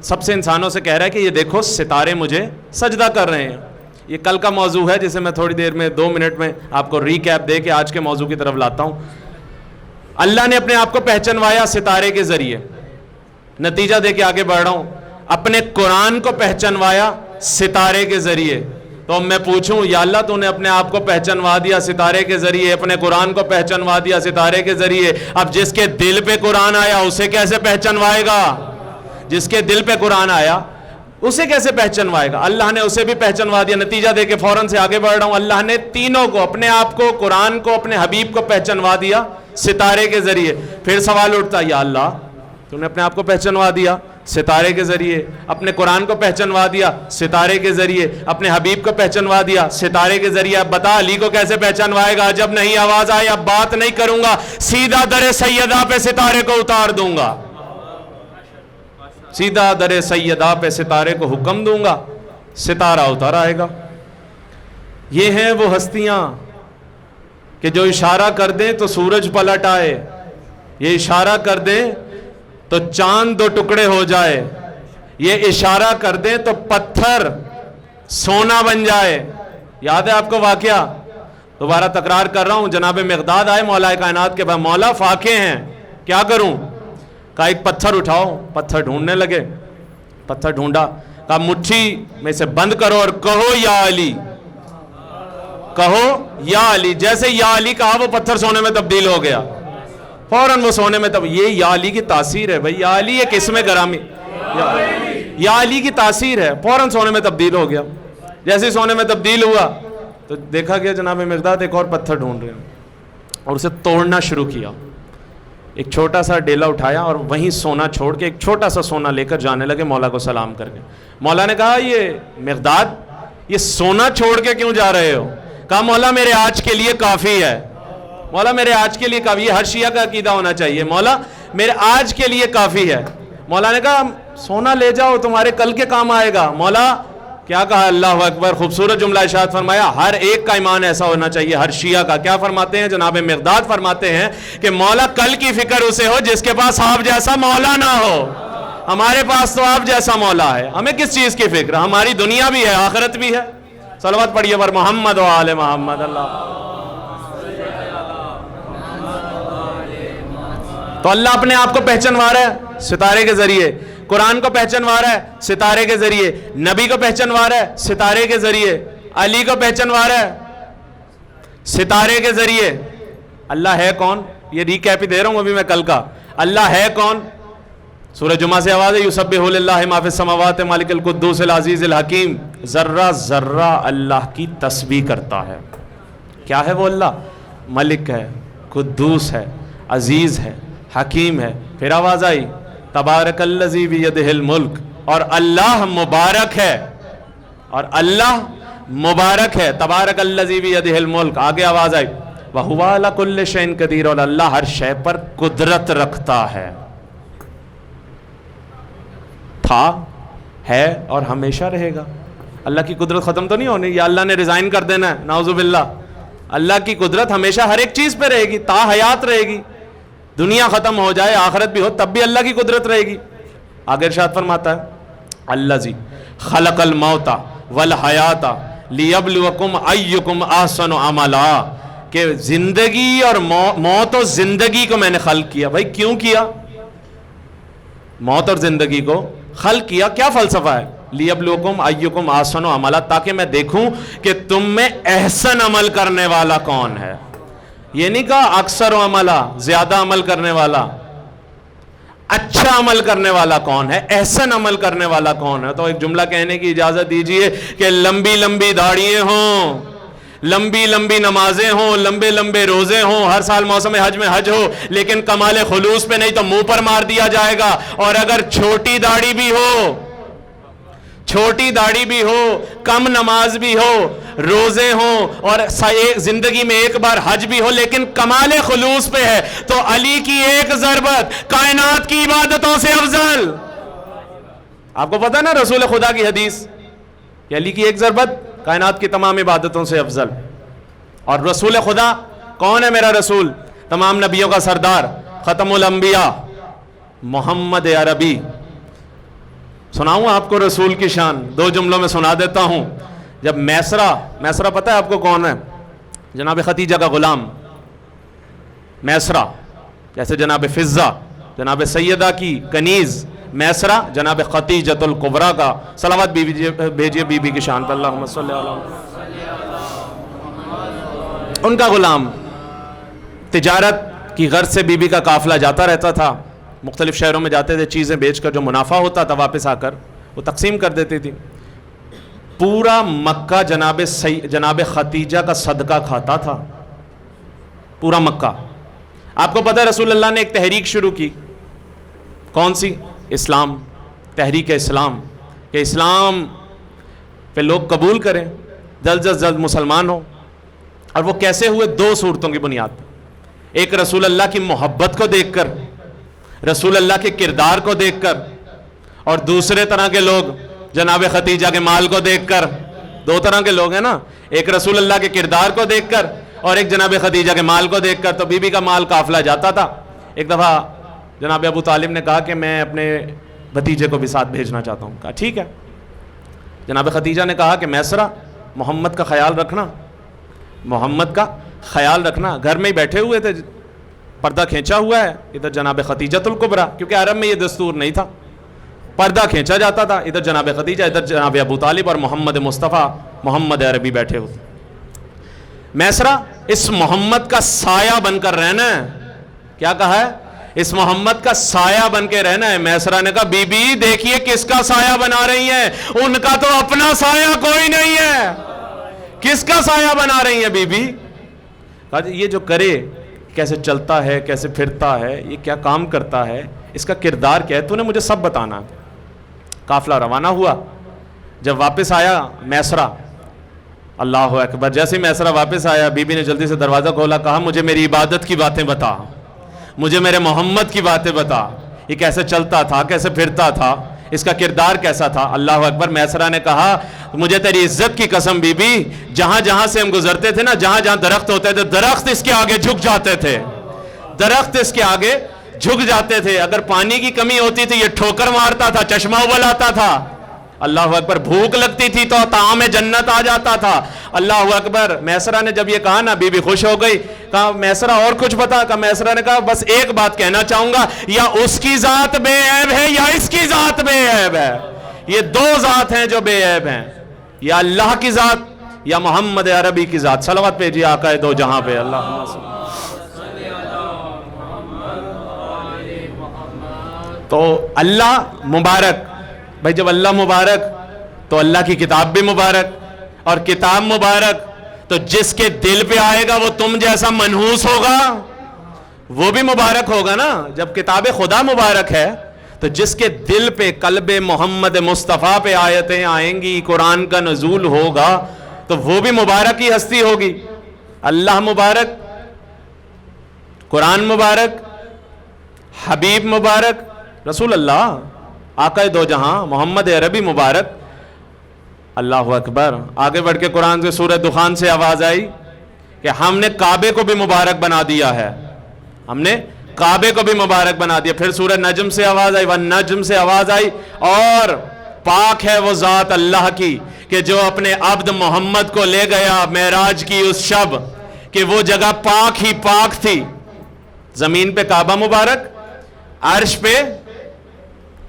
سب سے انسانوں سے کہہ رہا ہے کہ یہ دیکھو ستارے مجھے سجدہ کر رہے ہیں۔ یہ کل کا موضوع ہے جسے میں تھوڑی دیر میں 2 منٹ میں آپ کو ریکیپ دے کے آج کے موضوع کی طرف لاتا ہوں۔ اللہ نے اپنے آپ کو پہچنوایا ستارے کے ذریعے۔ نتیجہ دے کے آگے بڑھ رہا ہوں، اپنے قرآن کو پہچنوایا ستارے کے ذریعے۔ تو میں پوچھوں یا اللہ تو نے اپنے آپ کو پہچنوا دیا ستارے کے ذریعے، اپنے قرآن کو پہچنوا دیا ستارے کے ذریعے، اب جس کے دل پہ قرآن آیا اسے کیسے پہچنوائے گا؟ جس کے دل پہ قرآن آیا اسے کیسے پہچنوائے گا؟ اللہ نے اسے بھی پہچنوا دیا۔ نتیجہ دے کے فوراً سے آگے بڑھ رہا ہوں، اللہ نے تینوں کو، اپنے آپ کو، قرآن کو، اپنے حبیب کو پہچنوا دیا ستارے کے ذریعے۔ پھر سوال اٹھتا، یا اللہ تو نے اپنے آپ کو پہچنوا دیا ستارے کے ذریعے، اپنے قرآن کو پہچنوا دیا ستارے کے ذریعے، اپنے حبیب کو پہچنوا دیا ستارے کے ذریعے، اب بتا علی کو کیسے پہچنوائے گا؟ جب نہیں آواز آئی اب بات نہیں کروں گا، سیدھا در سیدہ پہ ستارے کو اتار دوں گا، سیدھا در سیدہ پہ ستارے کو حکم دوں گا، ستارہ اتار آئے گا۔ یہ ہیں وہ ہستیاں کہ جو اشارہ کر دیں تو سورج پلٹ آئے، یہ اشارہ کر دیں تو چاند 2 ٹکڑے ہو جائے، یہ اشارہ کر دیں تو پتھر سونا بن جائے۔ یاد ہے آپ کو واقعہ؟ دوبارہ تکرار کر رہا ہوں، جناب مقداد آئے مولا کائنات کے پاس، مولا فاقے ہیں کیا کروں؟ کہا ایک پتھر اٹھاؤ، پتھر ڈھونڈنے لگے، پتھر ڈھونڈا، کہا مٹھی میں سے بند کرو اور کہو یا علی، کہو یا علی۔ جیسے یا علی کہا وہ پتھر سونے میں تبدیل ہو گیا، فوراً وہ سونے میں تب۔ یہ یا علی کی تاثیر ہے بھائی، یا علی ایک اسم گرامی، یا علی کی تاثیر ہے، فوراً سونے میں تبدیل ہو گیا۔ جیسے سونے میں تبدیل ہوا تو دیکھا گیا جناب مقداد ایک اور پتھر ڈھونڈ رہے ہیں اور اسے توڑنا شروع کیا۔ ایک چھوٹا سا ڈیلا اٹھایا اور وہیں سونا چھوڑ کے ایک چھوٹا سا سونا لے کر جانے لگے مولا کو سلام کر کے۔ مولا نے کہا یہ مقداد یہ سونا چھوڑ کے کیوں جا رہے ہو؟ کہا مولا میرے آج کے لیے کافی ہے، مولا میرے آج کے لیے کافی، یہ ہر شیعہ کا عقیدہ ہونا چاہیے، مولا میرے آج کے لیے کافی ہے۔ مولا نے کہا سونا لے جاؤ تمہارے کل کے کام آئے گا۔ مولا کیا کہا؟ اللہ اکبر، خوبصورت جملہ ارشاد فرمایا۔ ہر ایک کا ایمان ایسا ہونا چاہیے، ہر شیعہ کا۔ کیا فرماتے ہیں جناب مقداد؟ فرماتے ہیں کہ مولا کل کی فکر اسے ہو جس کے پاس آپ جیسا مولا نہ ہو، ہمارے پاس تو آپ جیسا مولا ہے، ہمیں کس چیز کی فکر؟ ہماری دنیا بھی ہے، آخرت بھی ہے۔ صلوات پڑھیے پر محمد و آل محمد۔ اللہ تو اللہ اپنے آپ کو پہچنوا رہا ہے ستارے کے ذریعے، قرآن کو پہچنوا رہا ہے ستارے کے ذریعے، نبی کو پہچنوا رہا ہے ستارے کے ذریعے، علی کو پہچنوا رہا ہے ستارے کے ذریعے۔ اللہ ہے کون؟ یہ ریکیپ ہی دے رہا ہوں ابھی میں کل کا۔ اللہ ہے کون؟ سورہ جمعہ سے آواز ہے یسبح للہ ما فی السماوات مالک القدوس العزیز الحکیم. ذرہ ذرہ اللہ کی تسبیح کرتا ہے. کیا ہے وہ اللہ؟ ملک ہے، قدوس ہے، عزیز ہے، حکیم ہے. پھر آواز آئی تبارک الذی بیدہ الملک، اور اللہ مبارک ہے، اور اللہ مبارک ہے. تبارک الذی بیدہ الملک. آگے آواز آئی وَهُوَ عَلَى كُلِّ شَيْءٍ قَدِيرٌ، اور اللہ ہر شے پر قدرت رکھتا ہے. تھا، ہے اور ہمیشہ رہے گا. اللہ کی قدرت ختم تو نہیں ہونی، یا اللہ نے ریزائن کر دینا ہے؟ نعوذ باللہ. اللہ کی قدرت ہمیشہ ہر ایک چیز پہ رہے گی، تا حیات رہے گی. دنیا ختم ہو جائے، آخرت بھی ہو، تب بھی اللہ کی قدرت رہے گی. آگے ارشاد فرماتا ہے الذی خلق الموت والحیات لیبلوکم ایکم احسن عملا، کہ زندگی اور موت و زندگی کو میں نے خلق کیا. بھائی کیوں کیا موت اور زندگی کو خلق کیا؟ کیا فلسفہ ہے؟ لیبلوکم ایکم احسن عملا، تاکہ میں دیکھوں کہ تم میں احسن عمل کرنے والا کون ہے. یہ نہیں کہا اکثر عملا، زیادہ عمل کرنے والا. اچھا عمل کرنے والا کون ہے، احسن عمل کرنے والا کون ہے. تو ایک جملہ کہنے کی اجازت دیجئے کہ لمبی لمبی داڑھییں ہوں، لمبی لمبی نمازیں ہوں، لمبے لمبے روزے ہوں، ہر سال موسم حج میں حج ہو، لیکن کمال خلوص پہ نہیں تو منہ پر مار دیا جائے گا. اور اگر چھوٹی داڑھی بھی ہو، چھوٹی داڑھی بھی ہو، کم نماز بھی ہو، روزے ہوں، اور زندگی میں ایک بار حج بھی ہو، لیکن کمال خلوص پہ ہے، تو علی کی ایک ضربت کائنات کی عبادتوں سے افضل. آپ کو پتہ نا رسول خدا کی حدیث کہ علی کی ایک ضربت کائنات کی تمام عبادتوں سے افضل. اور رسول خدا کون ہے؟ میرا رسول، تمام نبیوں کا سردار، ختم الانبیاء، محمد عربی. سناؤں آپ کو رسول کی شان؟ 2 جملوں میں سنا دیتا ہوں. جب میسرہ پتہ ہے آپ کو کون ہے؟ جناب خدیجہ کا غلام میسرہ، جیسے جناب فضہ جناب سیدہ کی کنیز، میسرہ جناب خدیجۃ الکبریٰ کا. صلوات بھیجیے بی بی کی شان پر، اللہم صلی اللہ علیہ وسلم. ان کا غلام تجارت کی غرض سے بی بی کا قافلہ جاتا رہتا تھا، مختلف شہروں میں جاتے تھے، چیزیں بیچ کر جو منافع ہوتا تھا واپس آ کر وہ تقسیم کر دیتی تھی. پورا مکہ جناب خدیجہ کا صدقہ کھاتا تھا، پورا مکہ. آپ کو پتہ ہے رسول اللہ نے ایک تحریک شروع کی. کون سی؟ اسلام، تحریک اسلام، کہ اسلام پہ لوگ قبول کریں، جلد از جلد مسلمان ہوں. اور وہ کیسے ہوئے؟ 2 صورتوں کی بنیاد پر. ایک رسول اللہ کی محبت کو دیکھ کر، رسول اللہ کے کردار کو دیکھ کر، اور دوسرے طرح کے لوگ جناب خدیجہ کے مال کو دیکھ کر. 2 طرح کے لوگ ہیں نا، ایک رسول اللہ کے کردار کو دیکھ کر اور ایک جناب خدیجہ کے مال کو دیکھ کر. تو بی بی کا مال قافلہ جاتا تھا. ایک دفعہ جناب ابو طالب نے کہا کہ میں اپنے بھتیجے کو بھی ساتھ بھیجنا چاہتا ہوں. کہا ٹھیک ہے. جناب خدیجہ نے کہا کہ میسرہ محمد کا خیال رکھنا، محمد کا خیال رکھنا. گھر میں ہی بیٹھے ہوئے تھے، پردہ کھینچا ہوا ہے، ادھر جناب خدیجۃ الکبریٰ، کیونکہ عرب میں یہ دستور نہیں تھا، پردہ کھینچا جاتا تھا، ادھر جناب خدیجہ، ادھر جناب ابو طالب اور محمد مصطفیٰ محمد عربی بیٹھے ہوئے. میسرہ اس محمد کا سایہ بن کر رہنا ہے. کیا کہا ہے؟ اس محمد کا سایہ بن کے رہنا ہے. میسرہ نے کہا بی بی دیکھیے کس کا سایہ بنا رہی ہیں، ان کا تو اپنا سایہ کوئی نہیں ہے، کس کا سایہ بنا رہی ہیں بی بی؟ کہا یہ جو کرے، کیسے چلتا ہے، کیسے پھرتا ہے، یہ کیا کام کرتا ہے، اس کا کردار کیا ہے، تو نے مجھے سب بتانا. قافلہ روانہ ہوا. جب واپس آیا میسرہ، اللہ اکبر، جیسے میسرہ واپس آیا بی بی نے جلدی سے دروازہ کھولا. کہا مجھے میری عبادت کی باتیں بتا، مجھے میرے محمد کی باتیں بتا، یہ کیسے چلتا تھا، کیسے پھرتا تھا، اس کا کردار کیسا تھا. اللہ اکبر. میسرہ نے کہا مجھے تیری عزت کی قسم بی بی، جہاں جہاں سے ہم گزرتے تھے نا، جہاں جہاں درخت ہوتے تھے، درخت اس کے آگے جھک جاتے تھے، درخت اس کے آگے جھک جاتے تھے. اگر پانی کی کمی ہوتی تھی یہ ٹھوکر مارتا تھا، چشمہ ابل آتا تھا. اللہ اکبر. بھوک لگتی تھی تو طعام جنت آ جاتا تھا. اللہ اکبر. میسرہ نے جب یہ کہا نا بی بی خوش ہو گئی. کہا میسرہ اور کچھ بتا. کہا میسرہ نے کہا بس ایک بات کہنا چاہوں گا، یا اس کی ذات بے عیب ہے یا اس کی ذات بے عیب ہے. یہ 2 ذات ہیں جو بے عیب ہیں، یا اللہ کی ذات یا محمد عربی کی ذات. صلوات بھیجیے آقا دو جہاں پہ. اللہم صلی. تو اللہ مبارک، بھائی جب اللہ مبارک تو اللہ کی کتاب بھی مبارک، اور کتاب مبارک تو جس کے دل پہ آئے گا وہ تم جیسا منحوس ہوگا وہ بھی مبارک ہوگا نا. جب کتاب خدا مبارک ہے تو جس کے دل پہ قلب محمد مصطفیٰ پہ آیتیں آئیں گی، قرآن کا نزول ہوگا تو وہ بھی مبارک ہی ہستی ہوگی. اللہ مبارک، قرآن مبارک، حبیب مبارک، رسول اللہ آقا دو جہاں محمد عربی مبارک. اللہ اکبر. آگے بڑھ کے قرآن سے سورہ دخان سے آواز آئی کہ ہم نے کعبے کو بھی مبارک بنا دیا ہے، ہم نے کعبے کو بھی مبارک بنا دیا. پھر سورہ نجم سے آواز آئی، والنجم سے آواز آئی، اور پاک ہے وہ ذات اللہ کی کہ جو اپنے عبد محمد کو لے گیا معراج کی اس شب کہ وہ جگہ پاک ہی پاک تھی. زمین پہ کعبہ مبارک، عرش پہ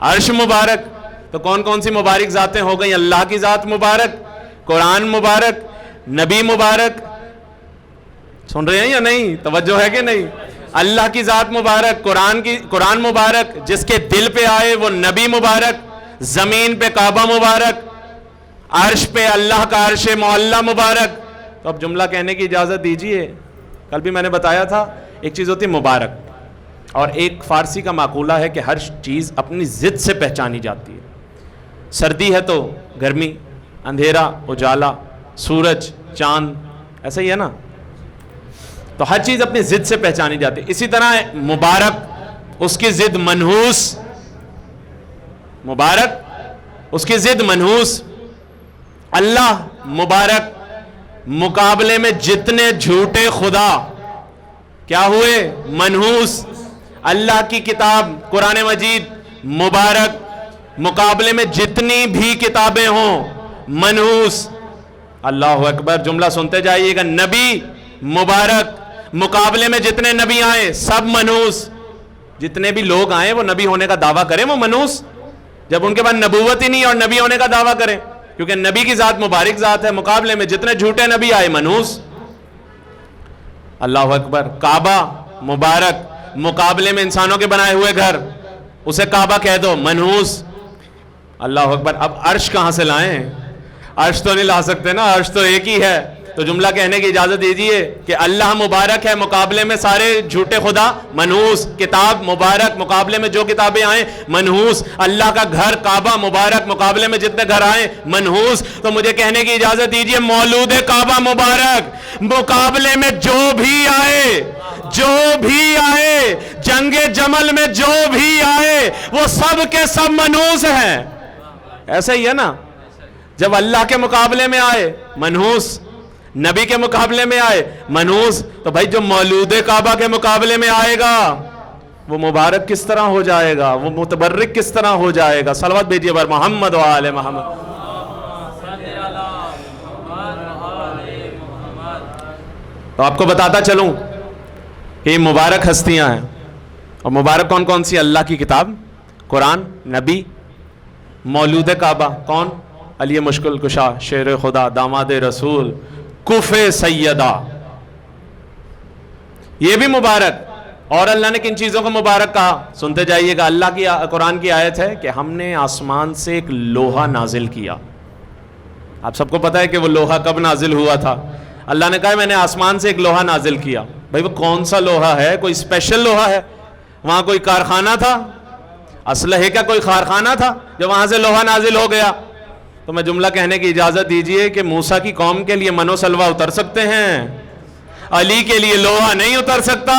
عرش مبارک. تو کون کون سی مبارک ذاتیں ہو گئیں؟ اللہ کی ذات مبارک، قرآن مبارک، نبی مبارک. سن رہے ہیں یا نہیں؟ توجہ ہے کہ نہیں؟ اللہ کی ذات مبارک، قرآن مبارک، جس کے دل پہ آئے وہ نبی مبارک، زمین پہ کعبہ مبارک، عرش پہ اللہ کا عرش معلی مبارک. تو اب جملہ کہنے کی اجازت دیجئے. کل بھی میں نے بتایا تھا ایک چیز ہوتی مبارک، اور ایک فارسی کا مقولہ ہے کہ ہر چیز اپنی ضد سے پہچانی جاتی ہے. سردی ہے تو گرمی، اندھیرا اجالا، سورج چاند، ایسا ہی ہے نا. تو ہر چیز اپنی ضد سے پہچانی جاتی ہے. اسی طرح مبارک، اس کی ضد منحوس، مبارک اس کی ضد منحوس. اللہ مبارک، مقابلے میں جتنے جھوٹے خدا کیا ہوئے؟ منحوس. اللہ کی کتاب قرآن مجید مبارک، مقابلے میں جتنی بھی کتابیں ہوں منحوس. اللہ اکبر. جملہ سنتے جائیے گا. نبی مبارک، مقابلے میں جتنے نبی آئے سب منحوس. جتنے بھی لوگ آئے وہ نبی ہونے کا دعویٰ کریں وہ منحوس، جب ان کے بعد نبوت ہی نہیں اور نبی ہونے کا دعویٰ کریں، کیونکہ نبی کی ذات مبارک ذات ہے. مقابلے میں جتنے جھوٹے نبی آئے منحوس. اللہ اکبر. کعبہ مبارک، مقابلے میں انسانوں کے بنائے ہوئے گھر، اسے کعبہ کہہ دو، منحوس. اللہ اکبر. اب عرش کہاں سے لائیں؟ عرش تو نہیں لا سکتے نا، عرش تو ایک ہی ہے. تو جملہ کہنے کی اجازت دیجئے کہ اللہ مبارک ہے، مقابلے میں سارے جھوٹے خدا منحوس. کتاب مبارک، مقابلے میں جو کتابیں آئیں منحوس. اللہ کا گھر کعبہ مبارک، مقابلے میں جتنے گھر آئیں منحوس. تو مجھے کہنے کی اجازت دیجئے مولود کعبہ مبارک، مقابلے میں جو بھی آئے، جنگ جمل میں جو بھی آئے وہ سب کے سب منحوس ہیں. ایسا ہی ہے نا. جب اللہ کے مقابلے میں آئے منحوس، نبی کے مقابلے میں آئے منحوس. تو بھائی جو مولود کعبہ کے مقابلے میں آئے گا وہ مبارک کس طرح ہو جائے گا، وہ متبرک کس طرح ہو جائے گا؟ صلوات بھیجیے بر محمد و آل محمد. تو آپ کو بتاتا چلوں کہ یہ مبارک ہستیاں ہیں. اور مبارک کون کون سی؟ اللہ کی کتاب، قرآن، نبی، مولود کعبہ کون؟ علی مشکل کشا، شیر خدا، داماد رسول، کف سیدہ، یہ بھی مبارک. اور اللہ نے کن چیزوں کو مبارک کہا؟ سنتے جائیے گا. اللہ کی قرآن کی آیت ہے کہ ہم نے آسمان سے ایک لوہا نازل کیا. آپ سب کو پتا ہے کہ وہ لوہا کب نازل ہوا تھا؟ اللہ نے کہا میں نے آسمان سے ایک لوہا نازل کیا. بھائی وہ کون سا لوہا ہے؟ کوئی اسپیشل لوہا ہے؟ وہاں کوئی کارخانہ تھا؟ اسلحے کا کوئی کارخانہ تھا جو وہاں سے لوہا نازل ہو گیا؟ تو میں جملہ کہنے کی اجازت دیجئے کہ موسیٰ کی قوم کے لیے من و سلوہ اتر سکتے ہیں، علی کے لیے لوہا نہیں اتر سکتا.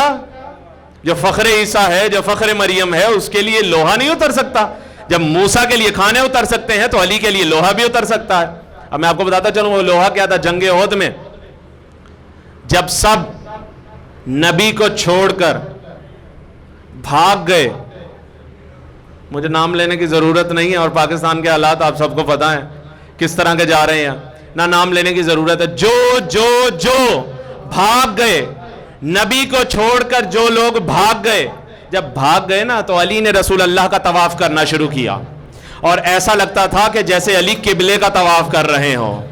جو فخر عیسیٰ ہے، جو فخر مریم ہے، اس کے لیے لوہا نہیں اتر سکتا. جب موسیٰ کے لیے کھانے اتر سکتے ہیں تو علی کے لیے لوہا بھی اتر سکتا ہے. اب میں آپ کو بتاتا چلوں وہ لوہا کیا تھا. جنگ احد میں جب سب نبی کو چھوڑ کر بھاگ گئے، مجھے نام لینے کی ضرورت نہیں ہے اور پاکستان کے حالات آپ سب کو پتہ ہیں کس طرح کے جا رہے ہیں، نہ نام لینے کی ضرورت ہے. جو بھاگ گئے، نبی کو چھوڑ کر جو لوگ بھاگ گئے، جب بھاگ گئے نا تو علی نے رسول اللہ کا طواف کرنا شروع کیا اور ایسا لگتا تھا کہ جیسے علی قبلے کا طواف کر رہے ہوں.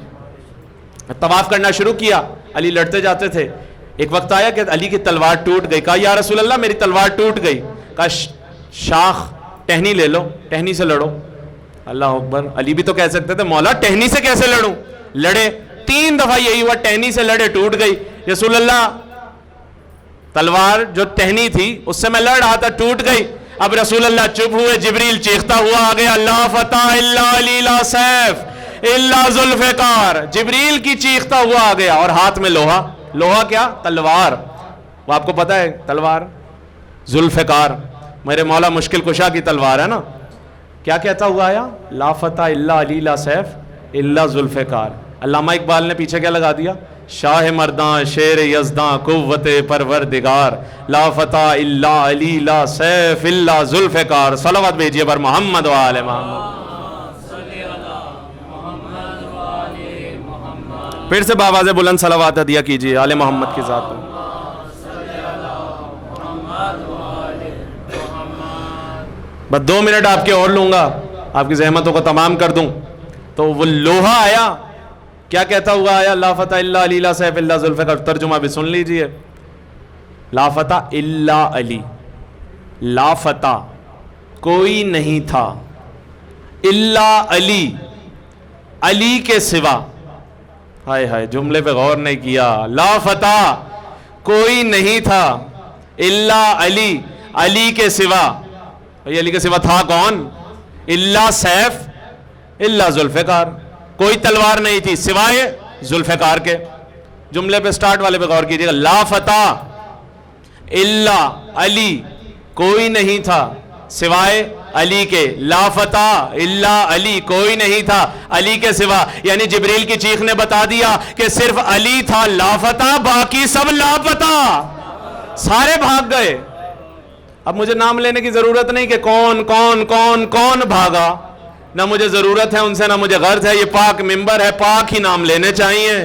طواف کرنا شروع کیا، علی لڑتے جاتے تھے. ایک وقت آیا کہ علی کی تلوار ٹوٹ گئی. کہا یا رسول اللہ میری تلوار ٹوٹ گئی. کہا شاخ ٹہنی لے لو, ٹہنی سے لڑو. اللہ اکبر. علی بھی تو کہہ سکتے تھے مولا ٹہنی سے کیسے لڑوں, لڑے 3 دفعہ یہی ہوا, ٹہنی سے لڑے, ٹوٹ گئی. رسول اللہ تلوار جو ٹہنی تھی اس سے میں لڑ رہا تھا, ٹوٹ گئی. اب رسول اللہ چپ ہوئے, جبریل چیختا ہوا آ گیا, لا فتح الا علی لا سیف الا ذوالفقار. جبریل کی چیختا ہوا آ گیا, اور ہاتھ میں لوہا. لوہا کیا؟ تلوار. وہ آپ کو پتا ہے تلوار ذوالفقار, میرے مولا مشکل کشا کی تلوار ہے نا. کیا کہتا ہوا آیا؟ لا فتح الا علی لا سیف الا ذوالفقار. علامہ اقبال نے پیچھے کیا لگا دیا؟ شاہ مرداں شیر یزداں قوت پروردگار, لا فتح الا علی لا سیف الا ذوالفقار. صلوات بھیجیے بر محمد و آل محمد. پھر سے بآواز بلند صلوات عطیہ کیجیے آل محمد کی ذات پر. بس 2 منٹ آپ کے اور لوں گا, آپ کی زحمتوں کو تمام کر دوں. تو وہ لوہا آیا, کیا کہتا ہوا آیا؟ لا فتح الا علی لا سیف الا ذوالفقار. ترجمہ بھی سن لیجئے. لا فتح الا علی, لا فتح کوئی نہیں تھا, الا علی علی کے سوا. ہائے ہائے, جملے پہ غور نہیں کیا. لا فتح کوئی نہیں تھا, الا علی علی کے سوا. علی کے سوا تھا کون؟ الا سیف الا ذوالفقار. کوئی تلوار نہیں تھی سوائے ذوالفقار کے. جملے پہ سٹارٹ والے پہ غور کیجئے گا. لا فتح الا علی کوئی نہیں تھا سوائے علی کے. لا فتح الا علی کوئی نہیں تھا علی کے سوا. یعنی جبریل کی چیخ نے بتا دیا کہ صرف علی تھا لاپتہ, باقی سب لاپتہ, سارے بھاگ گئے. اب مجھے نام لینے کی ضرورت نہیں کہ کون کون کون کون بھاگا, نہ مجھے ضرورت ہے ان سے, نہ مجھے غرض ہے. یہ پاک منبر ہے, پاک ہی نام لینے چاہیے.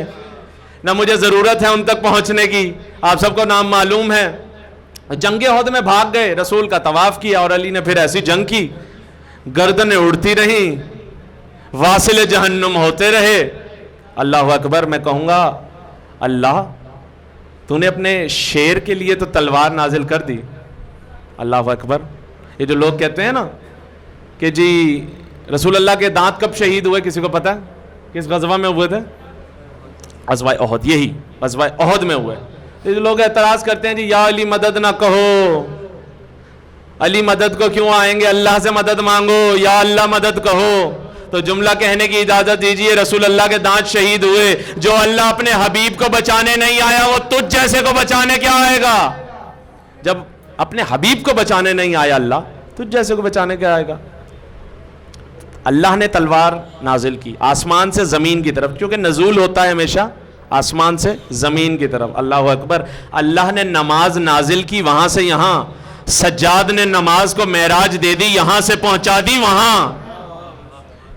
نہ مجھے ضرورت ہے ان تک پہنچنے کی, آپ سب کو نام معلوم ہے. جنگ احد میں بھاگ گئے, رسول کا طواف کیا, اور علی نے پھر ایسی جنگ کی, گردنیں اڑتی رہیں, واصل جہنم ہوتے رہے. اللہ اکبر. میں کہوں گا اللہ تو نے اپنے شیر کے لیے تو تلوار نازل کر دی. اللہ اکبر. یہ جو لوگ کہتے ہیں نا کہ جی رسول اللہ کے دانت کب شہید ہوئے, کسی کو پتہ ہے کس غزوہ میں ہوئے تھے؟ غزوہ احد. یہی غزوہ احد میں ہوئے. یہ جو لوگ اعتراض کرتے ہیں جی یا علی مدد نہ کہو, علی مدد کو کیوں آئیں گے, اللہ سے مدد مانگو, یا اللہ مدد کہو. تو جملہ کہنے کی اجازت دیجئے, رسول اللہ کے دانت شہید ہوئے. جو اللہ اپنے حبیب کو بچانے نہیں آیا وہ تجھ جیسے کو بچانے کیا آئے گا؟ جب اپنے حبیب کو بچانے نہیں آیا اللہ, تجھ جیسے کو بچانے کیا آئے گا؟ اللہ نے تلوار نازل کی آسمان سے زمین کی طرف, کیونکہ نزول ہوتا ہے ہمیشہ آسمان سے زمین کی طرف. اللہ اکبر. اللہ نے نماز نازل کی وہاں سے یہاں, سجاد نے نماز کو معراج دے دی, یہاں سے پہنچا دی وہاں.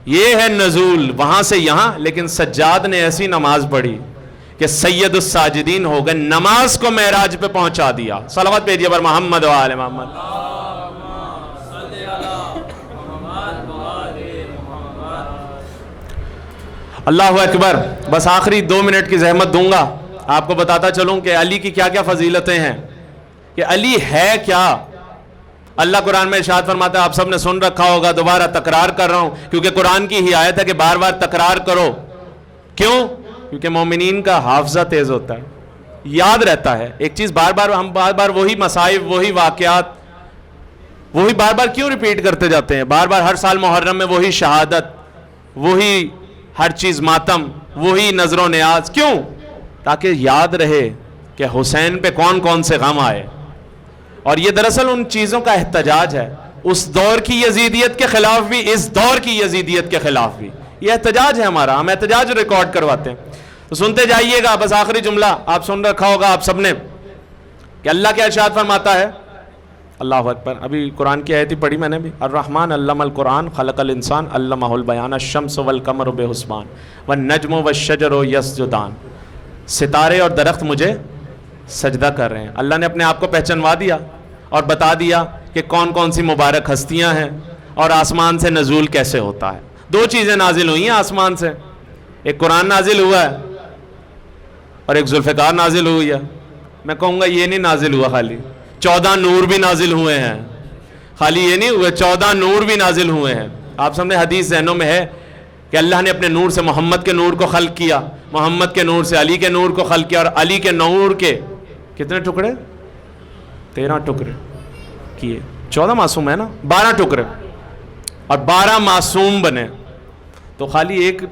یہ ہے نزول, وہاں سے یہاں. لیکن سجاد نے ایسی نماز پڑھی کہ سید الساجدین ہو گئے, نماز کو معراج پہ پہنچا دیا. صلوات بھیجیے بر محمد و آل محمد. اللہ اکبر. بس آخری 2 منٹ کی زحمت دوں گا, آپ کو بتاتا چلوں کہ علی کی کیا کیا فضیلتیں ہیں, کہ علی ہے کیا. اللہ قرآن میں ارشاد فرماتا ہے, آپ سب نے سن رکھا ہوگا, دوبارہ تکرار کر رہا ہوں کیونکہ قرآن کی ہی آیت ہے کہ بار بار تکرار کرو. کیوں؟ کیونکہ مومنین کا حافظہ تیز ہوتا ہے, یاد رہتا ہے ایک چیز بار بار. ہم بار بار وہی مصائب, وہی واقعات, وہی بار بار کیوں ریپیٹ کرتے جاتے ہیں؟ بار بار ہر سال محرم میں وہی شہادت, وہی ہر چیز ماتم, وہی نظر و نیاز. کیوں؟ تاکہ یاد رہے کہ حسین پہ کون کون سے غم آئے. اور یہ دراصل ان چیزوں کا احتجاج ہے, اس دور کی یزیدیت کے خلاف بھی, اس دور کی یزیدیت کے خلاف بھی. یہ احتجاج ہے ہمارا, ہم احتجاج ریکارڈ کرواتے ہیں. تو سنتے جائیے گا. بس آخری جملہ آپ سن رکھا ہوگا آپ سب نے کہ اللہ کیا ارشاد فرماتا ہے. اللہ اکبر. ابھی قرآن کی آیت ہی پڑھی میں نے بھی. الرحمن علم القرآن خلق الانسان علمہ البیان الشمس والقمر بحسبان والنجم والشجر یسجدان. ستارے اور درخت مجھے سجدہ کر رہے ہیں. اللہ نے اپنے آپ کو پہچانوا دیا اور بتا دیا کہ کون کون سی مبارک ہستیاں ہیں اور آسمان سے نزول کیسے ہوتا ہے. 2 چیزیں نازل ہوئی ہیں آسمان سے, ایک قرآن نازل ہوا ہے اور ایک ذوالفقار نازل ہوئی ہے. میں کہوں گا یہ نہیں نازل ہوا خالی, 14 نور بھی نازل ہوئے ہیں. خالی یہ نہیں ہوئے, 14 نور بھی نازل ہوئے ہیں. آپ سامنے حدیث ذہنوں میں ہے کہ اللہ نے اپنے نور سے محمد کے نور کو خلق کیا, محمد کے نور سے علی کے نور کو خلق کیا, اور علی کے نور کے کتنے ٹکڑے؟ 13 ٹکڑے کیے. 14 معصوم ہے نا, 12 ٹکڑے اور 12 معصوم بنے. تو خالی ایک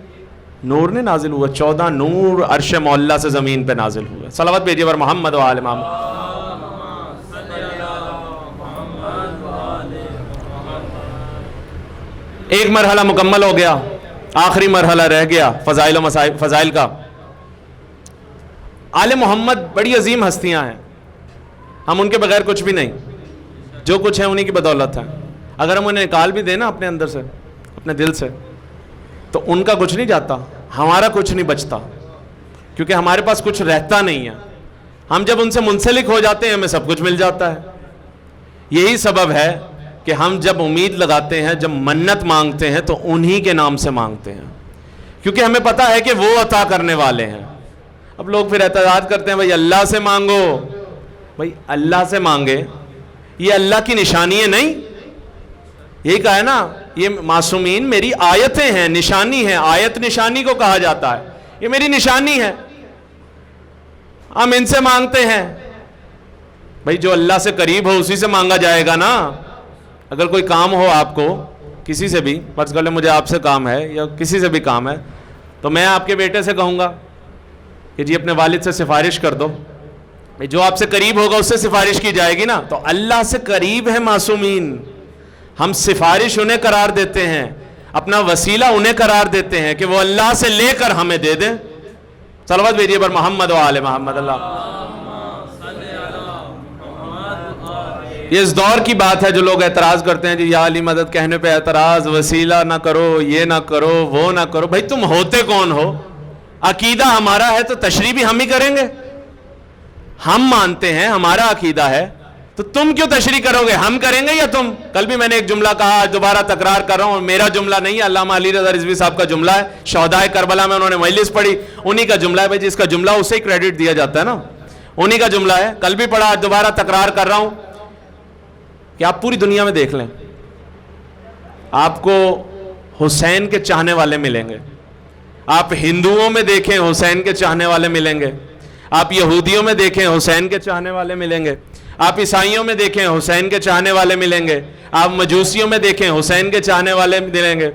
نور نہیں نازل ہوا, 14 نور عرش معلیٰ سے زمین پہ نازل ہوئے. صلوات بھیجیے پر محمد و آل محمد. ایک مرحلہ مکمل ہو گیا, آخری مرحلہ رہ گیا فضائل و فضائل کا. آل محمد بڑی عظیم ہستیاں ہیں, ہم ان کے بغیر کچھ بھی نہیں, جو کچھ ہے انہی کی بدولت ہے. اگر ہم انہیں نکال بھی دیں نا اپنے اندر سے, اپنے دل سے, تو ان کا کچھ نہیں جاتا, ہمارا کچھ نہیں بچتا, کیونکہ ہمارے پاس کچھ رہتا نہیں ہے. ہم جب ان سے منسلک ہو جاتے ہیں ہمیں سب کچھ مل جاتا ہے. یہی سبب ہے کہ ہم جب امید لگاتے ہیں, جب منت مانگتے ہیں, تو انہی کے نام سے مانگتے ہیں, کیونکہ ہمیں پتا ہے کہ وہ عطا کرنے والے ہیں. اب لوگ پھر اعتراض کرتے ہیں بھائی اللہ سے مانگو. بھائی اللہ سے مانگے, یہ اللہ کی نشانی ہے نہیں؟ یہی کہا ہے نا, یہ معصومین میری آیتیں ہیں, نشانی ہیں. آیت نشانی کو کہا جاتا ہے, یہ میری نشانی ہے, ہم ان سے مانگتے ہیں. بھائی جو اللہ سے قریب ہو اسی سے مانگا جائے گا نا. اگر کوئی کام ہو آپ کو کسی سے بھی, فرض کر لیں مجھے آپ سے کام ہے یا کسی سے بھی کام ہے, تو میں آپ کے بیٹے سے کہوں گا کہ جی اپنے والد سے سفارش کر دو. جو آپ سے قریب ہوگا اس سے سفارش کی جائے گی نا. تو اللہ سے قریب ہے معصومین, ہم سفارش انہیں قرار دیتے ہیں, اپنا وسیلہ انہیں قرار دیتے ہیں کہ وہ اللہ سے لے کر ہمیں دے دیں. صلوات بھیجیے پر محمد و آل محمد. اللہ, یہ اس دور کی بات ہے جو لوگ اعتراض کرتے ہیں جی یا علی مدد کہنے پہ اعتراض, وسیلہ نہ کرو, یہ نہ کرو, وہ نہ کرو. بھائی تم ہوتے کون ہو؟ عقیدہ ہمارا ہے تو تشریح بھی ہم ہی کریں گے. ہم مانتے ہیں, ہمارا عقیدہ ہے, تو تم کیوں تشریح کرو گے؟ ہم کریں گے یا تم؟ کل بھی میں نے ایک جملہ کہا, آج دوبارہ تکرار کر رہا ہوں, میرا جملہ نہیں ہے, علامہ علی رضا رضوی صاحب کا جملہ ہے. شہدائے کربلا میں انہوں نے مجلس پڑھی, انہی کا جملہ ہے. بھائی جس کا جملہ اسے ہی کریڈٹ دیا جاتا ہے نا, انہی کا جملہ ہے. کل بھی پڑھا, آج دوبارہ تکرار کر رہا ہوں کہ آپ پوری دنیا میں دیکھ لیں, آپ کو حسین کے چاہنے والے ملیں گے. آپ ہندوؤں میں دیکھیں حسین کے چاہنے والے ملیں گے, آپ یہودیوں میں دیکھیں حسین کے چاہنے والے ملیں گے, آپ عیسائیوں میں دیکھیں حسین کے چاہنے والے ملیں گے, آپ مجوسیوں میں دیکھیں حسین کے چاہنے والے ملیں گے,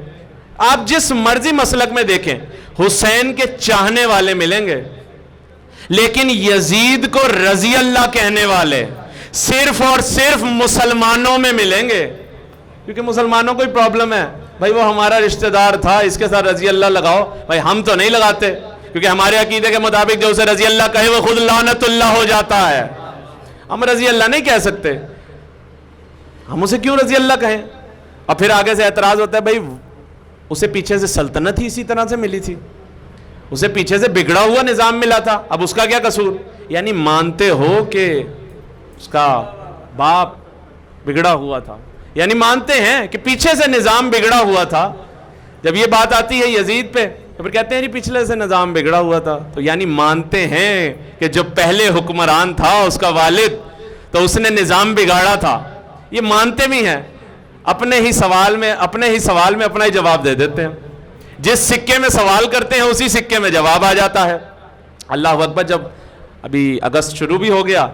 آپ جس مرضی مسلک میں دیکھیں حسین کے چاہنے والے ملیں گے. لیکن یزید کو رضی اللہ کہنے والے صرف اور صرف مسلمانوں میں ملیں گے, کیونکہ مسلمانوں کو ہی پرابلم ہے. بھائی وہ ہمارا رشتہ دار تھا, اس کے ساتھ رضی اللہ لگاؤ. بھائی ہم تو نہیں لگاتے, کیونکہ ہمارے عقیدے کے مطابق جو اسے رضی اللہ کہے وہ خود لعنت اللہ ہو جاتا ہے. ہم رضی اللہ نہیں کہہ سکتے, ہم اسے کیوں رضی اللہ کہیں؟ اور پھر آگے سے اعتراض ہوتا ہے بھائی اسے پیچھے سے سلطنت ہی اسی طرح سے ملی تھی, اسے پیچھے سے بگڑا ہوا نظام ملا تھا, اب اس کا کیا قصور؟ یعنی مانتے ہو کہ اس کا باپ بگڑا ہوا تھا, یعنی مانتے ہیں کہ پیچھے سے نظام بگڑا ہوا تھا. جب یہ بات آتی ہے یزید پہ تو پھر کہتے ہیں جی پچھلے سے نظام بگڑا ہوا تھا. تو یعنی مانتے ہیں کہ جو پہلے حکمران تھا اس کا والد, تو اس نے نظام بگاڑا تھا. یہ مانتے بھی ہیں, اپنے ہی سوال میں اپنا ہی جواب دے دیتے ہیں. جس سکے میں سوال کرتے ہیں اسی سکے میں جواب آ جاتا ہے. اللہ اکبر. جب ابھی اگست شروع بھی ہو گیا,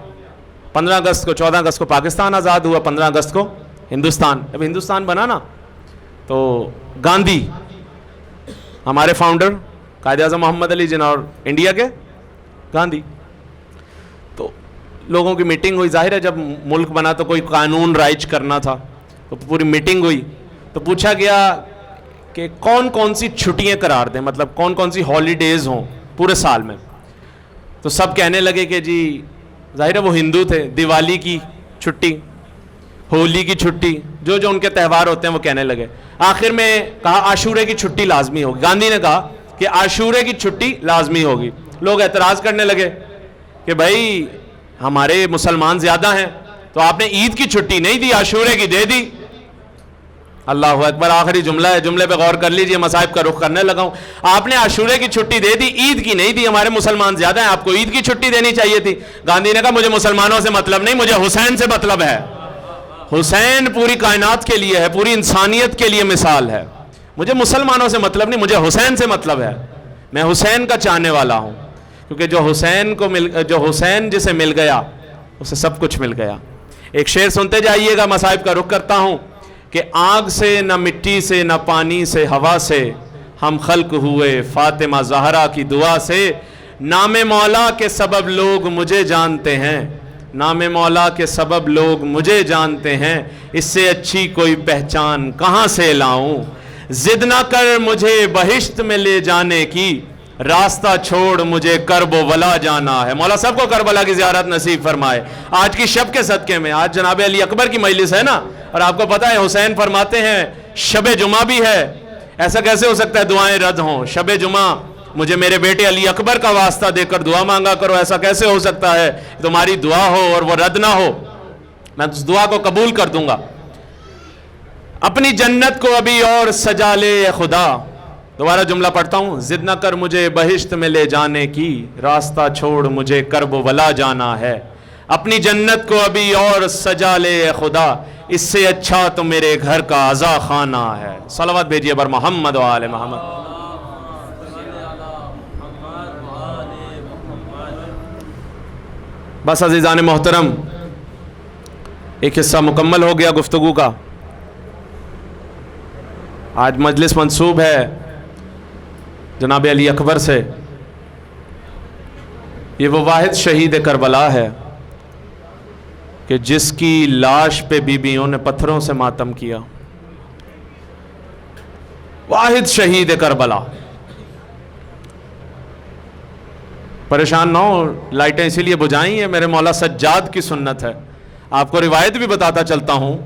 15 اگست کو 14 اگست کو پاکستان آزاد ہوا, 15 اگست کو ہندوستان. اب ہندوستان بنا نا, تو گاندھی ہمارے فاؤنڈر قائد اعظم محمد علی جناح, اور انڈیا کے گاندھی, تو لوگوں کی میٹنگ ہوئی. ظاہر ہے جب ملک بنا تو کوئی قانون رائج کرنا تھا, تو پوری میٹنگ ہوئی. تو پوچھا گیا کہ کون کون سی چھٹیاں قرار دیں, مطلب کون کون سی ہالیڈیز ہوں پورے سال میں. تو سب کہنے لگے کہ جی ظاہر ہے وہ ہندو تھے, دیوالی کی چھٹی, ہولی کی چھٹی, جو جو ان کے تہوار ہوتے ہیں وہ کہنے لگے. آخر میں کہا عاشورے کی چھٹی لازمی ہوگی. گاندھی نے کہا کہ عاشورے کی چھٹی لازمی ہوگی. لوگ اعتراض کرنے لگے کہ بھائی ہمارے مسلمان زیادہ ہیں, تو آپ نے عید کی چھٹی نہیں دی, عاشورے کی دے دی. اللہ اکبر. آخری جملہ ہے, جملے پہ غور کر لیجئے, مصائب کا رخ کرنے لگا ہوں. آپ نے عاشورے کی چھٹی دے دی, عید کی نہیں دی. ہمارے مسلمان زیادہ ہیں, آپ کو عید کی چھٹی دینی چاہیے تھی. گاندھی نے کہا مجھے مسلمانوں سے مطلب نہیں, مجھے حسین سے مطلب ہے. حسین پوری کائنات کے لیے ہے، پوری انسانیت کے لیے مثال ہے. مجھے مسلمانوں سے مطلب نہیں، مجھے حسین سے مطلب ہے. میں حسین کا چاہنے والا ہوں، کیونکہ جو حسین جسے مل گیا اسے سب کچھ مل گیا. ایک شعر سنتے جائیے گا، مصائب کا رخ کرتا ہوں کہ آگ سے نہ مٹی سے نہ پانی سے ہوا سے ہم خلق ہوئے فاطمہ زہرا کی دعا سے. نام مولا کے سبب لوگ مجھے جانتے ہیں، نام مولا کے سبب لوگ مجھے جانتے ہیں، اس سے اچھی کوئی پہچان کہاں سے لاؤں. ضد نہ کر مجھے بہشت میں لے جانے کی، راستہ چھوڑ مجھے کرب و ولا جانا ہے. مولا سب کو کربلا کی زیارت نصیب فرمائے. آج کی شب کے صدقے میں، آج جناب علی اکبر کی مجلس ہے نا، اور آپ کو پتہ ہے حسین فرماتے ہیں شب جمعہ بھی ہے. ایسا کیسے ہو سکتا ہے دعائیں رد ہوں؟ شب جمعہ مجھے میرے بیٹے علی اکبر کا واسطہ دے کر دعا مانگا کرو. ایسا کیسے ہو سکتا ہے تمہاری دعا ہو اور وہ رد نہ ہو؟ میں اس دعا کو قبول کر دوں گا. اپنی جنت کو ابھی اور سجا لے اے خدا. دوبارہ جملہ پڑھتا ہوں. ضد نہ کر مجھے بہشت میں لے جانے کی، راستہ چھوڑ مجھے کرب و ولا جانا ہے. اپنی جنت کو ابھی اور سجا لے اے خدا، اس سے اچھا تو میرے گھر کا عزا خانہ ہے. صلوات بھیجیے بر محمد و آل محمد. بس عزیزان محترم، ایک حصہ مکمل ہو گیا گفتگو کا. آج مجلس منسوب ہے جناب علی اکبر سے. یہ وہ واحد شہید کربلا ہے کہ جس کی لاش پہ بیویوں نے پتھروں سے ماتم کیا. واحد شہید کربلا. پریشان نہ ہو، لائٹیں اسی لیے بجھائیں ہیں، میرے مولا سجاد کی سنت ہے. آپ کو روایت بھی بتاتا چلتا ہوں،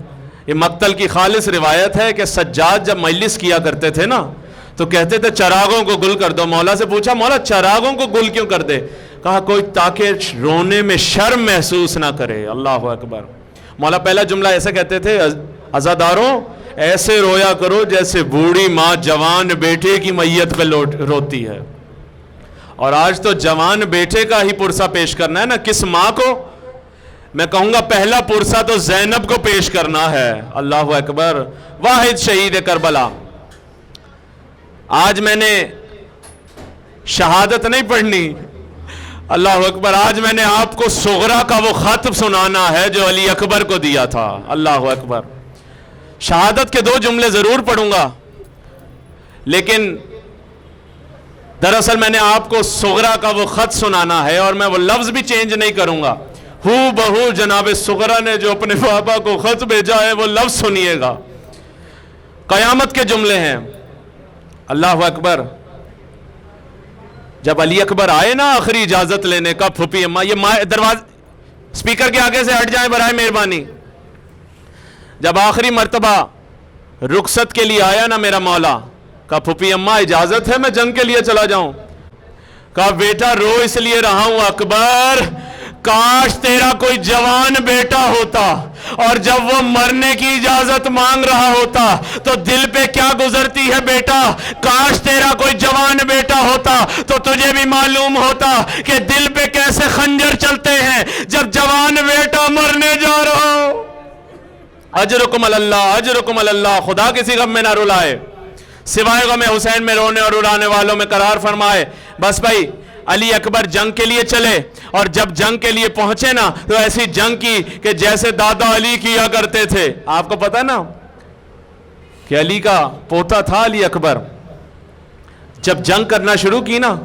یہ مقتل کی خالص روایت ہے کہ سجاد جب مجلس کیا کرتے تھے نا تو کہتے تھے چراغوں کو گل کر دو. مولا سے پوچھا مولا چراغوں کو گل کیوں کر دے؟ کہا کوئی تاکہ رونے میں شرم محسوس نہ کرے. اللہ اکبر. مولا پہلا جملہ ایسے کہتے تھے عزاداروں ایسے رویا کرو جیسے بوڑھی ماں جوان بیٹے کی میت پہ روتی ہے. اور آج تو جوان بیٹے کا ہی پرسہ پیش کرنا ہے نا. کس ماں کو؟ میں کہوں گا پہلا پرسہ تو زینب کو پیش کرنا ہے. اللہ اکبر. واحد شہید کربلا. آج میں نے شہادت نہیں پڑھنی، اللہ اکبر، آج میں نے آپ کو صغرا کا وہ خط سنانا ہے جو علی اکبر کو دیا تھا. اللہ اکبر. شہادت کے 2 جملے ضرور پڑھوں گا، لیکن دراصل میں نے آپ کو صغرا کا وہ خط سنانا ہے اور میں وہ لفظ بھی چینج نہیں کروں گا. ہو بہو جناب صغرا نے جو اپنے بابا کو خط بھیجا ہے وہ لفظ سنیے گا. قیامت کے جملے ہیں. اللہ اکبر. جب علی اکبر آئے نا آخری اجازت لینے کا، پھوپھی اماں، یہ دروازے سپیکر کے آگے سے ہٹ جائیں برائے مہربانی. جب آخری مرتبہ رخصت کے لیے آیا نا میرا مولا، کہا پھوپھی اماں اجازت ہے میں جنگ کے لیے چلا جاؤں؟ کہا بیٹا رو اس لیے رہا ہوں اکبر، کاش تیرا کوئی جوان بیٹا ہوتا اور جب وہ مرنے کی اجازت مانگ رہا ہوتا تو دل پہ کیا گزرتی ہے بیٹا. کاش تیرا کوئی جوان بیٹا ہوتا تو تجھے بھی معلوم ہوتا کہ دل پہ کیسے خنجر چلتے ہیں جب جوان بیٹا مرنے جا رہا ہو. اجرکم اللہ، اجرکم اللہ. خدا کسی غم میں نہ رلائے، سوائے غم حسین میں رونے اور رلانے والوں میں قرار فرمائے. بس بھائی علی اکبر جنگ کے لیے چلے، اور جب جنگ کے لیے پہنچے نا تو ایسی جنگ کی کہ جیسے دادا علی کیا کرتے تھے. آپ کو پتا نا کہ علی کا پوتا تھا علی اکبر. جب جنگ کرنا شروع کی نا،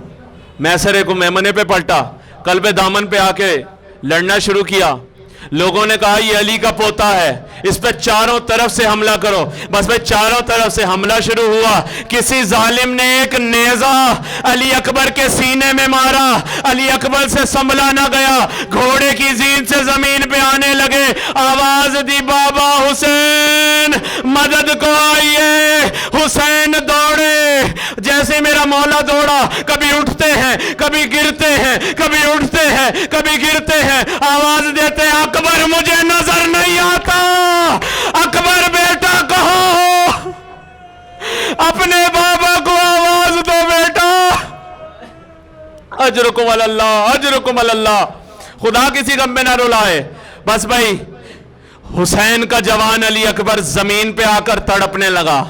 میسرے کو میمنے پہ پلٹا، قلب دامن پہ آ کے لڑنا شروع کیا. لوگوں نے کہا یہ علی کا پوتا ہے، اس پہ چاروں طرف سے حملہ کرو. بس بھائی چاروں طرف سے حملہ شروع ہوا. کسی ظالم نے ایک نیزہ علی اکبر کے سینے میں مارا، علی اکبر سے سنبھلا نہ گیا، گھوڑے کی زین سے زمین پہ آنے لگے. آواز دی بابا حسین مدد کو آئیے. حسین دوڑے، جیسے میرا مولا دوڑا، کبھی اٹھتے ہیں کبھی گرتے ہیں، کبھی اٹھتے ہیں کبھی گرتے ہیں. آواز دیتے ہیں اکبر مجھے نظر نہیں آتا. اکبر بیٹا کہو، اپنے بابا کو آواز دو بیٹا. اجرکم اللہ، اجرکم اللہ. خدا کسی غم میں نہ رلائے. بس بھائی حسین کا جوان علی اکبر زمین پہ آ کر تڑپنے لگا.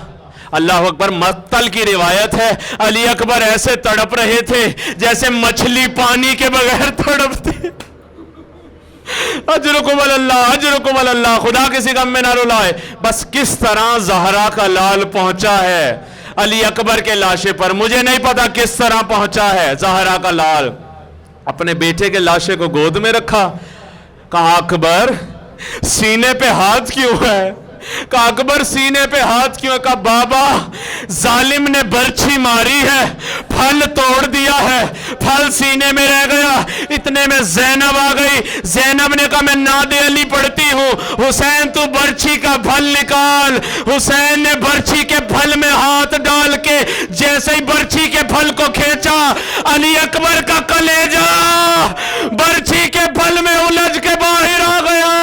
اللہ اکبر. مقتل کی روایت ہے علی اکبر ایسے تڑپ رہے تھے جیسے مچھلی پانی کے بغیر تڑپتی. اجرکم اللہ اجرکم اللہ. خدا کسی غم میں نہ رلائے. بس کس طرح زہرا کا لال پہنچا ہے علی اکبر کے لاشے پر, مجھے نہیں پتا کس طرح پہنچا ہے. زہرا کا لال اپنے بیٹے کے لاشے کو گود میں رکھا. کہا اکبر سینے پہ ہاتھ کیوں ہے؟ کہا اکبر سینے پہ ہاتھ کیوں ہے؟ کہا بابا ظالم نے برچھی ماری ہے, پھل توڑ دیا ہے, پھل سینے میں رہ گیا. اتنے میں زینب آ گئی. زینب نے کہا میں ناد علی پڑھتی ہوں, حسین تو برچھی کا پھل نکال. حسین نے برچھی کے پھل میں ہاتھ ڈال کے جیسے ہی برچھی کے پھل کو کھینچا, علی اکبر کا کلیجہ برچھی کے پھل میں الجھ کے باہر آ گیا.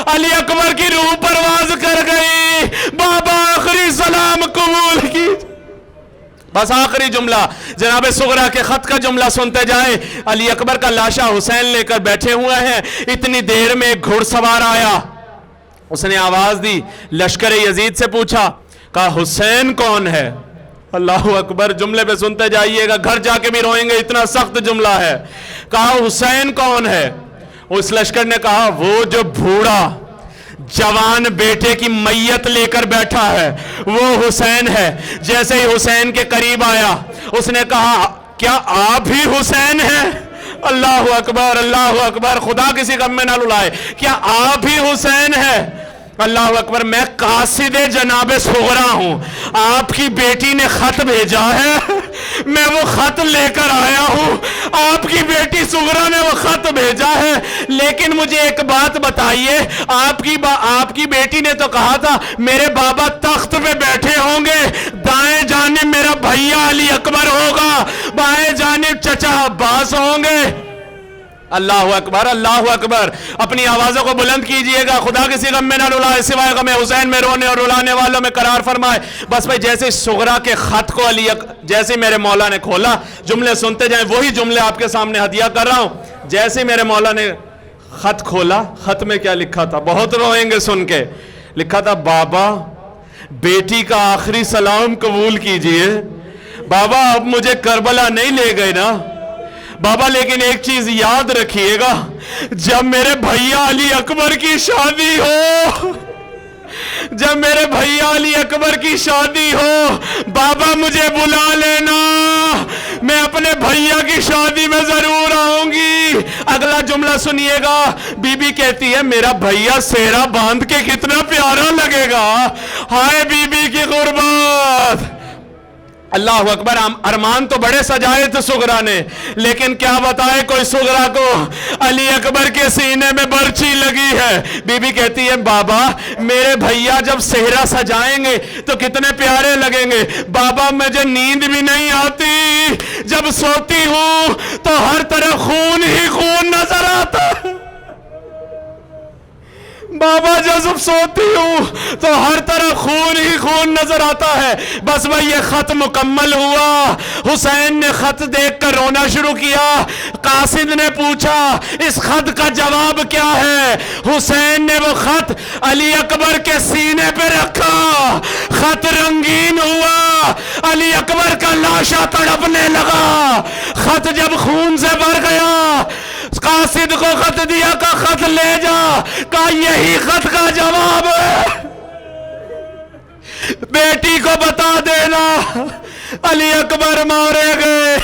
علی اکبر کی روح پرواز کر گئی. بابا آخری سلام قبول کی. بس آخری جملہ جناب صغرا کے خط کا جملہ سنتے جائیں. علی اکبر کا لاشا حسین لے کر بیٹھے ہوئے ہیں. اتنی دیر میں ایک گھڑ سوار آیا. اس نے آواز دی, لشکر یزید سے پوچھا, کہا حسین کون ہے؟ اللہ اکبر. جملے پہ سنتے جائیے گا, گھر جا کے بھی روئیں گے, اتنا سخت جملہ ہے. کہا حسین کون ہے؟ اس لشکر نے کہا وہ جو بھوڑا جوان بیٹے کی میت لے کر بیٹھا ہے وہ حسین ہے. جیسے ہی حسین کے قریب آیا اس نے کہا کیا آپ ہی حسین ہیں؟ اللہ اکبر اللہ اکبر. خدا کسی غم میں نہ رلائے. کیا آپ ہی حسین ہیں؟ اللہ اکبر. میں قاصد جناب صغرا ہوں, آپ کی بیٹی نے خط بھیجا ہے, میں وہ خط لے کر آیا ہوں. آپ کی بیٹی صغرا نے وہ خط بھیجا ہے, لیکن مجھے ایک بات بتائیے, آپ کی بیٹی نے تو کہا تھا میرے بابا تخت پہ بیٹھے ہوں گے, دائیں جانب میرا بھیا علی اکبر ہوگا, بائیں جانب چچا عباس ہوں گے. اللہ اکبر اللہ اکبر. اپنی آوازوں کو بلند کیجئے گا. خدا کسی غم میں نہ رلائے, سوائے غم حسین میں رونے اور رلانے والوں میں قرار فرمائے. بس بھائی جیسے صغرا کے خط کو جیسے میرے مولا نے کھولا, جملے سنتے جائیں, وہی جملے آپ کے سامنے ہدیہ کر رہا ہوں. جیسے میرے مولا نے خط کھولا, خط میں کیا لکھا تھا؟ بہت روئیں گے سن کے. لکھا تھا بابا بیٹی کا آخری سلام قبول کیجئے. بابا اب مجھے کربلا نہیں لے گئے نا بابا, لیکن ایک چیز یاد رکھیے گا, جب میرے بھیا علی اکبر کی شادی ہو, جب میرے بھیا علی اکبر کی شادی ہو, بابا مجھے بلا لینا, میں اپنے بھیا کی شادی میں ضرور آؤں گی. اگلا جملہ سنیے گا. بی بی کہتی ہے میرا بھیا سہرا باندھ کے کتنا پیارا لگے گا, ہائے بی بی کی قربات. اللہ اکبر. ارمان تو بڑے سجائے تھے صغرا نے, لیکن کیا بتائے کوئی صغرا کو علی اکبر کے سینے میں برچھی لگی ہے. بی بی کہتی ہے بابا میرے بھیا جب صحرا سجائیں گے تو کتنے پیارے لگیں گے. بابا مجھے نیند بھی نہیں آتی, جب سوتی ہوں تو ہر طرف خون ہی خون نظر آتا ہے. بابا جب سوتی ہوں تو ہر طرف خون ہی خون نظر آتا ہے. بس بھائی یہ خط مکمل ہوا. حسین نے خط دیکھ کر رونا شروع کیا. قاصد نے پوچھا اس خط کا جواب کیا ہے؟ حسین نے وہ خط علی اکبر کے سینے پہ رکھا. خط رنگین ہوا, علی اکبر کا لاشا تڑپنے لگا. خط جب خون سے بھر گیا, قاصد کو خط دیا, کا خط لے جا, کا یہی خط کا جواب ہے, بیٹی کو بتا دینا علی اکبر مارے گئے.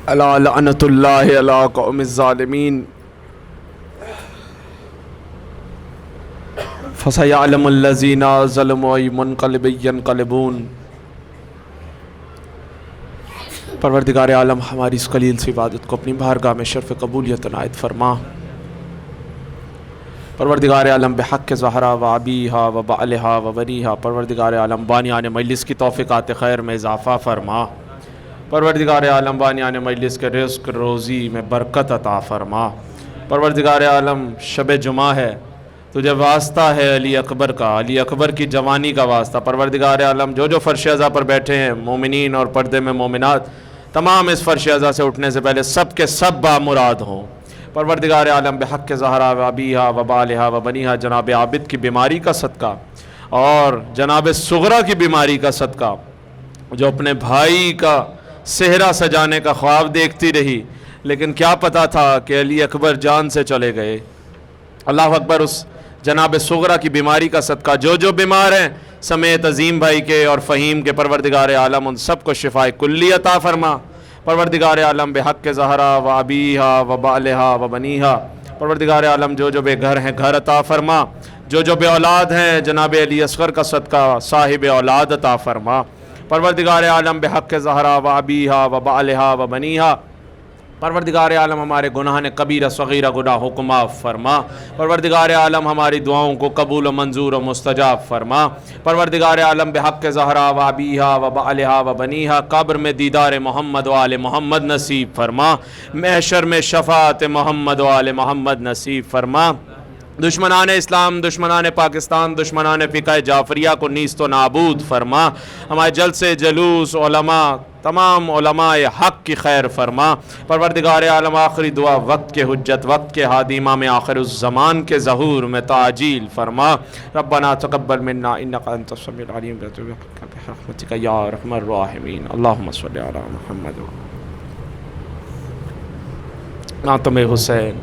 الا لعنت اللہ علی قوم الظالمین. فسیعلم الذین ظلموا ای منقلب ینقلبون. پروردگار عالم ہماری اس قلیل سی عبادت کو اپنی بارگاہ میں شرف قبولیت عنایت فرما. پروردگار عالم بحق زہرا و ابیہا و بعلہا و وریہا. پروردگار عالم بانیان مجلس کی توفیقات خیر میں اضافہ فرما. پروردگار عالم بانیان مجلس کے رزق روزی میں برکت عطا فرما۔ پروردگار عالم شب جمعہ ہے، تجھے واسطہ ہے علی اکبر کا، علی اکبر کی جوانی کا واسطہ۔ پروردگار عالم جو فرش ازا پر بیٹھے ہیں مومنین اور پردے میں مومنات، تمام اس فرش ازا سے اٹھنے سے پہلے سب کے سب بامراد ہوں۔ پروردگار عالم بحق زہرا و ابیہا و بالہا و بنیہا جناب عابد کی بیماری کا صدقہ اور جناب صغرا کی بیماری کا صدقہ، جو اپنے بھائی کا صحرا سجانے کا خواب دیکھتی رہی لیکن کیا پتا تھا کہ علی اکبر جان سے چلے گئے۔ اللہ اکبر، اس جناب صغرا کی بیماری کا صدقہ جو بیمار ہیں سمیت عظیم بھائی کے اور فہیم کے، پروردگار عالم ان سب کو شفائے کلی عطا فرما۔ پروردگار عالم بحق زہرا و ابیہا و بالہا و بنیہا، پروردگار عالم جو بے گھر ہیں گھر عطا فرما، جو بے اولاد ہیں جناب علی اصغر کا صدقہ صاحب اولاد عطا فرما۔ پروردگار عالم بحق زہرا و ابیہا و بالہا و بنیہا، پروردگار عالم ہمارے گناہ نے کبیرہ صغیرہ گناہوں کو معاف فرما۔ پروردگار عالم ہماری دعاؤں کو قبول و منظور و مستجاب فرما۔ پروردگار عالم بحق زہرا و ابیہا و بالہا و بنیہا، قبر میں دیدار محمد و آل محمد نصیب فرما، محشر میں شفاعت محمد و آل محمد نصیب فرما۔ دشمنان اسلام، دشمنان پاکستان، دشمنان فقہ جعفریہ کو نیست و نابود فرما۔ ہمارے جلسے جلوس علماء، تمام علماء حق کی خیر فرما۔ پروردگار عالم آخری دعا وقت کے حجت، وقت کے ہادی امام آخر الزمان کے ظہور میں تعجیل فرما۔ ربنا تقبل منا انک انت السمیع العلیم برحمتک یا ارحم الراحمین۔ اللہم صلی علی محمد ماتم حسین۔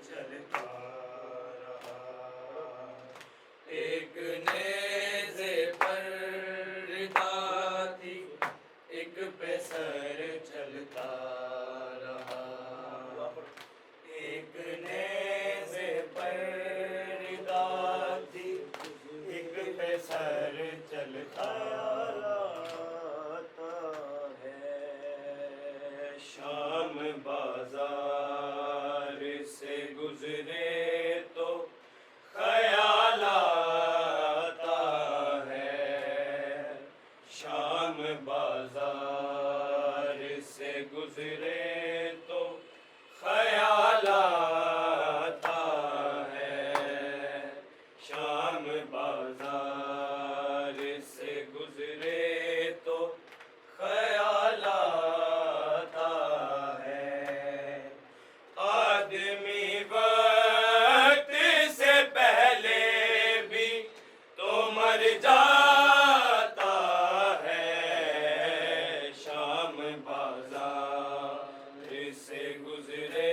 چلتا رہا ایک نیزے پر ردا تھی ایک پہ سر چلتا رہا ایک نیزے پر ردا تھی ایک پہ سر چلتا رہتا ہے شام بازار سے گزرے تو خیال آتا ہے شام بازار سے گزرے تو خیال آتا ہے شام بازار سے گزرے تو خیال آتا ہے آدمی وقت سے پہلے بھی تو مر جاتا ہے شام بازار سے گزرے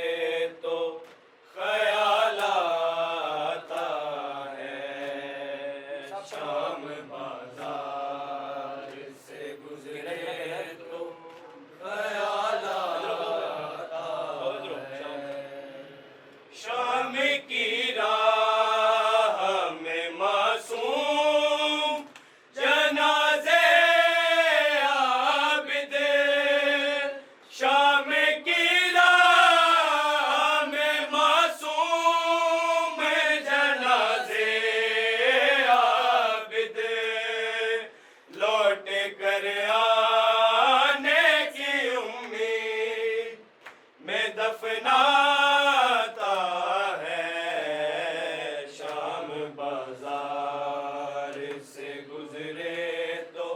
تو خیال آتا ہے شام بازار سے گزرے تو خیال آتا ہے شام کی راہ میں معصوم جنازے عابد شام کی راہ میں معصوم جنازے عابد لوٹ کر آنے کی امید میں دفناتا ہے شام بازار سے گزرے تو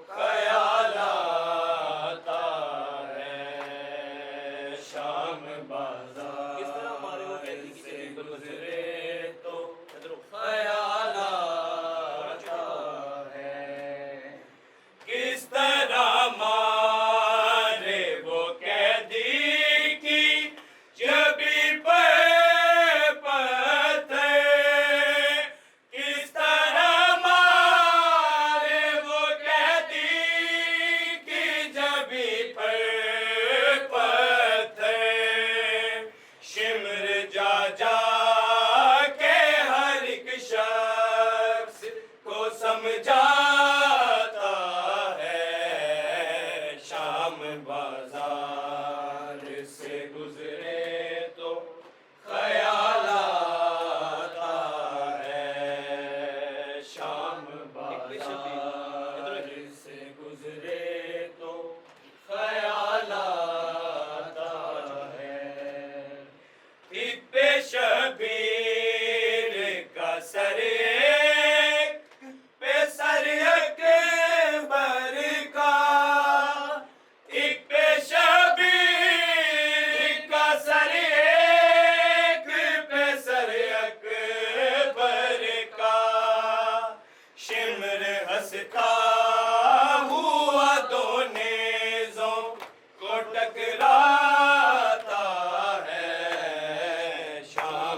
خیال آتا ہے شام بازار سے گزرے تو خیال آتا ہے کس طرح مارے وہ قیدی کی جبی پر پتھر کس طرح مارے وہ قیدی کی جبی پر پتھر شمر جا جا کے ہر ایک شخص کو سمجھاتا ہے شام بازار سے گزرے تو خیال آتا ہے شام بازار سے گزرے تو خیال آتا ہے ایک پہ شبیر کا سر ایک پہ سر اکبر کا ایک پہ شبیر کا سر ایک پہ سر اکبر کا شمر ہنستا ہوا دو نیزوں کو ٹکراتا ہے شام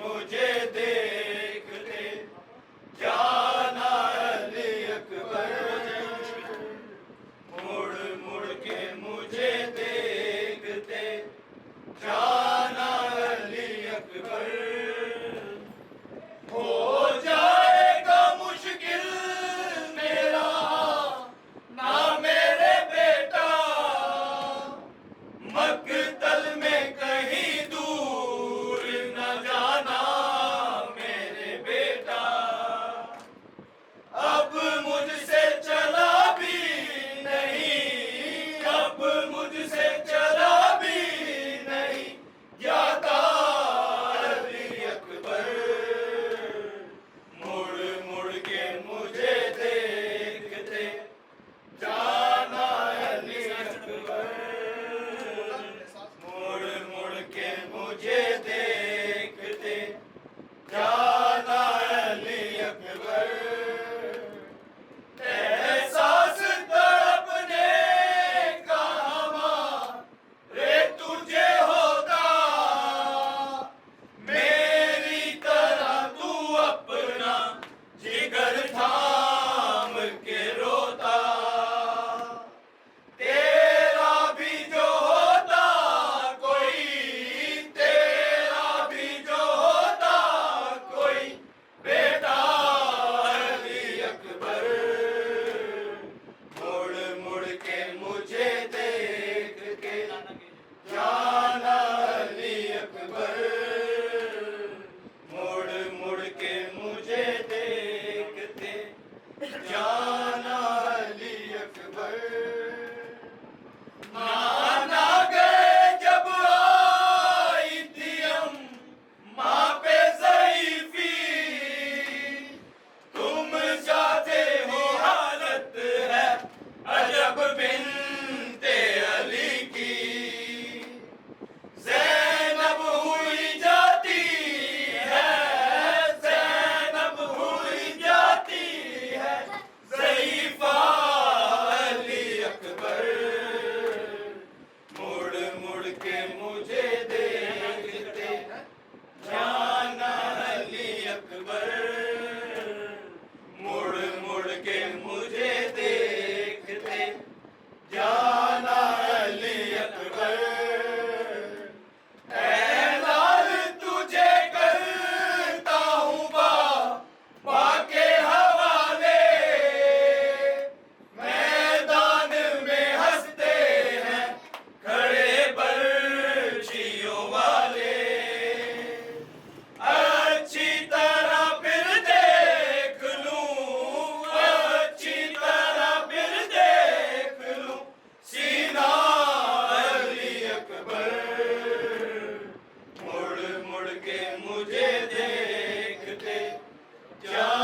مجھے دیکھتے جانا علی اکبر مڑ مڑ کے مجھے دیکھتے جانا علی اکبر ہو جائے گا مشکل میرا نہ میرے بیٹا مقتل میں کہیں دور نہ جانا میرے بیٹا اب مجھ سے چلا بھی نہیں اب مجھ سے چلا بھی نہیں جاتا علی اکبر مڑ مڑ کے مجھے دیکھتے جانا علی اکبر مڑ مڑ کے مجھے دیکھتے جانا علی اکبر احساس تڑپنے کا ہمارے تجھے ہوتا میری طرح تو اپنا جگر تھام کے روتا تیرا بھی جو ہوتا کوئی تیرا بھی جو ہوتا کوئی بیٹا علی اکبر مڑ مڑ کے مجھے دیکھ کے جانا علی اکبر مڑ مڑ کے مجھے دیکھتے جانا علی اکبر نانا گئے جب آئی تھی ماں پہ ضعیفی تم چاہتے ہو حالت ہے عجب بنت علی کی زینب ہوئی جاتی ہے زینب ہوئی جاتی ہے ضعیفہ علی اکبر مڑ مڑ کے مجھے دیکھتے جانا علی اکبر مڑ مڑ کے مجھے دیکھتے جانا علی اکبر اے لال تجھے کرتا ہوں با کے حوالے میدان میں ہنستے ہیں کھڑے برچھیوں والے اچھی طرح پھر دیکھ لوں اچھی طرح پھر دیکھ لوں سینہ علی اکبر مڑ مڑ کے مجھے دیکھتے جا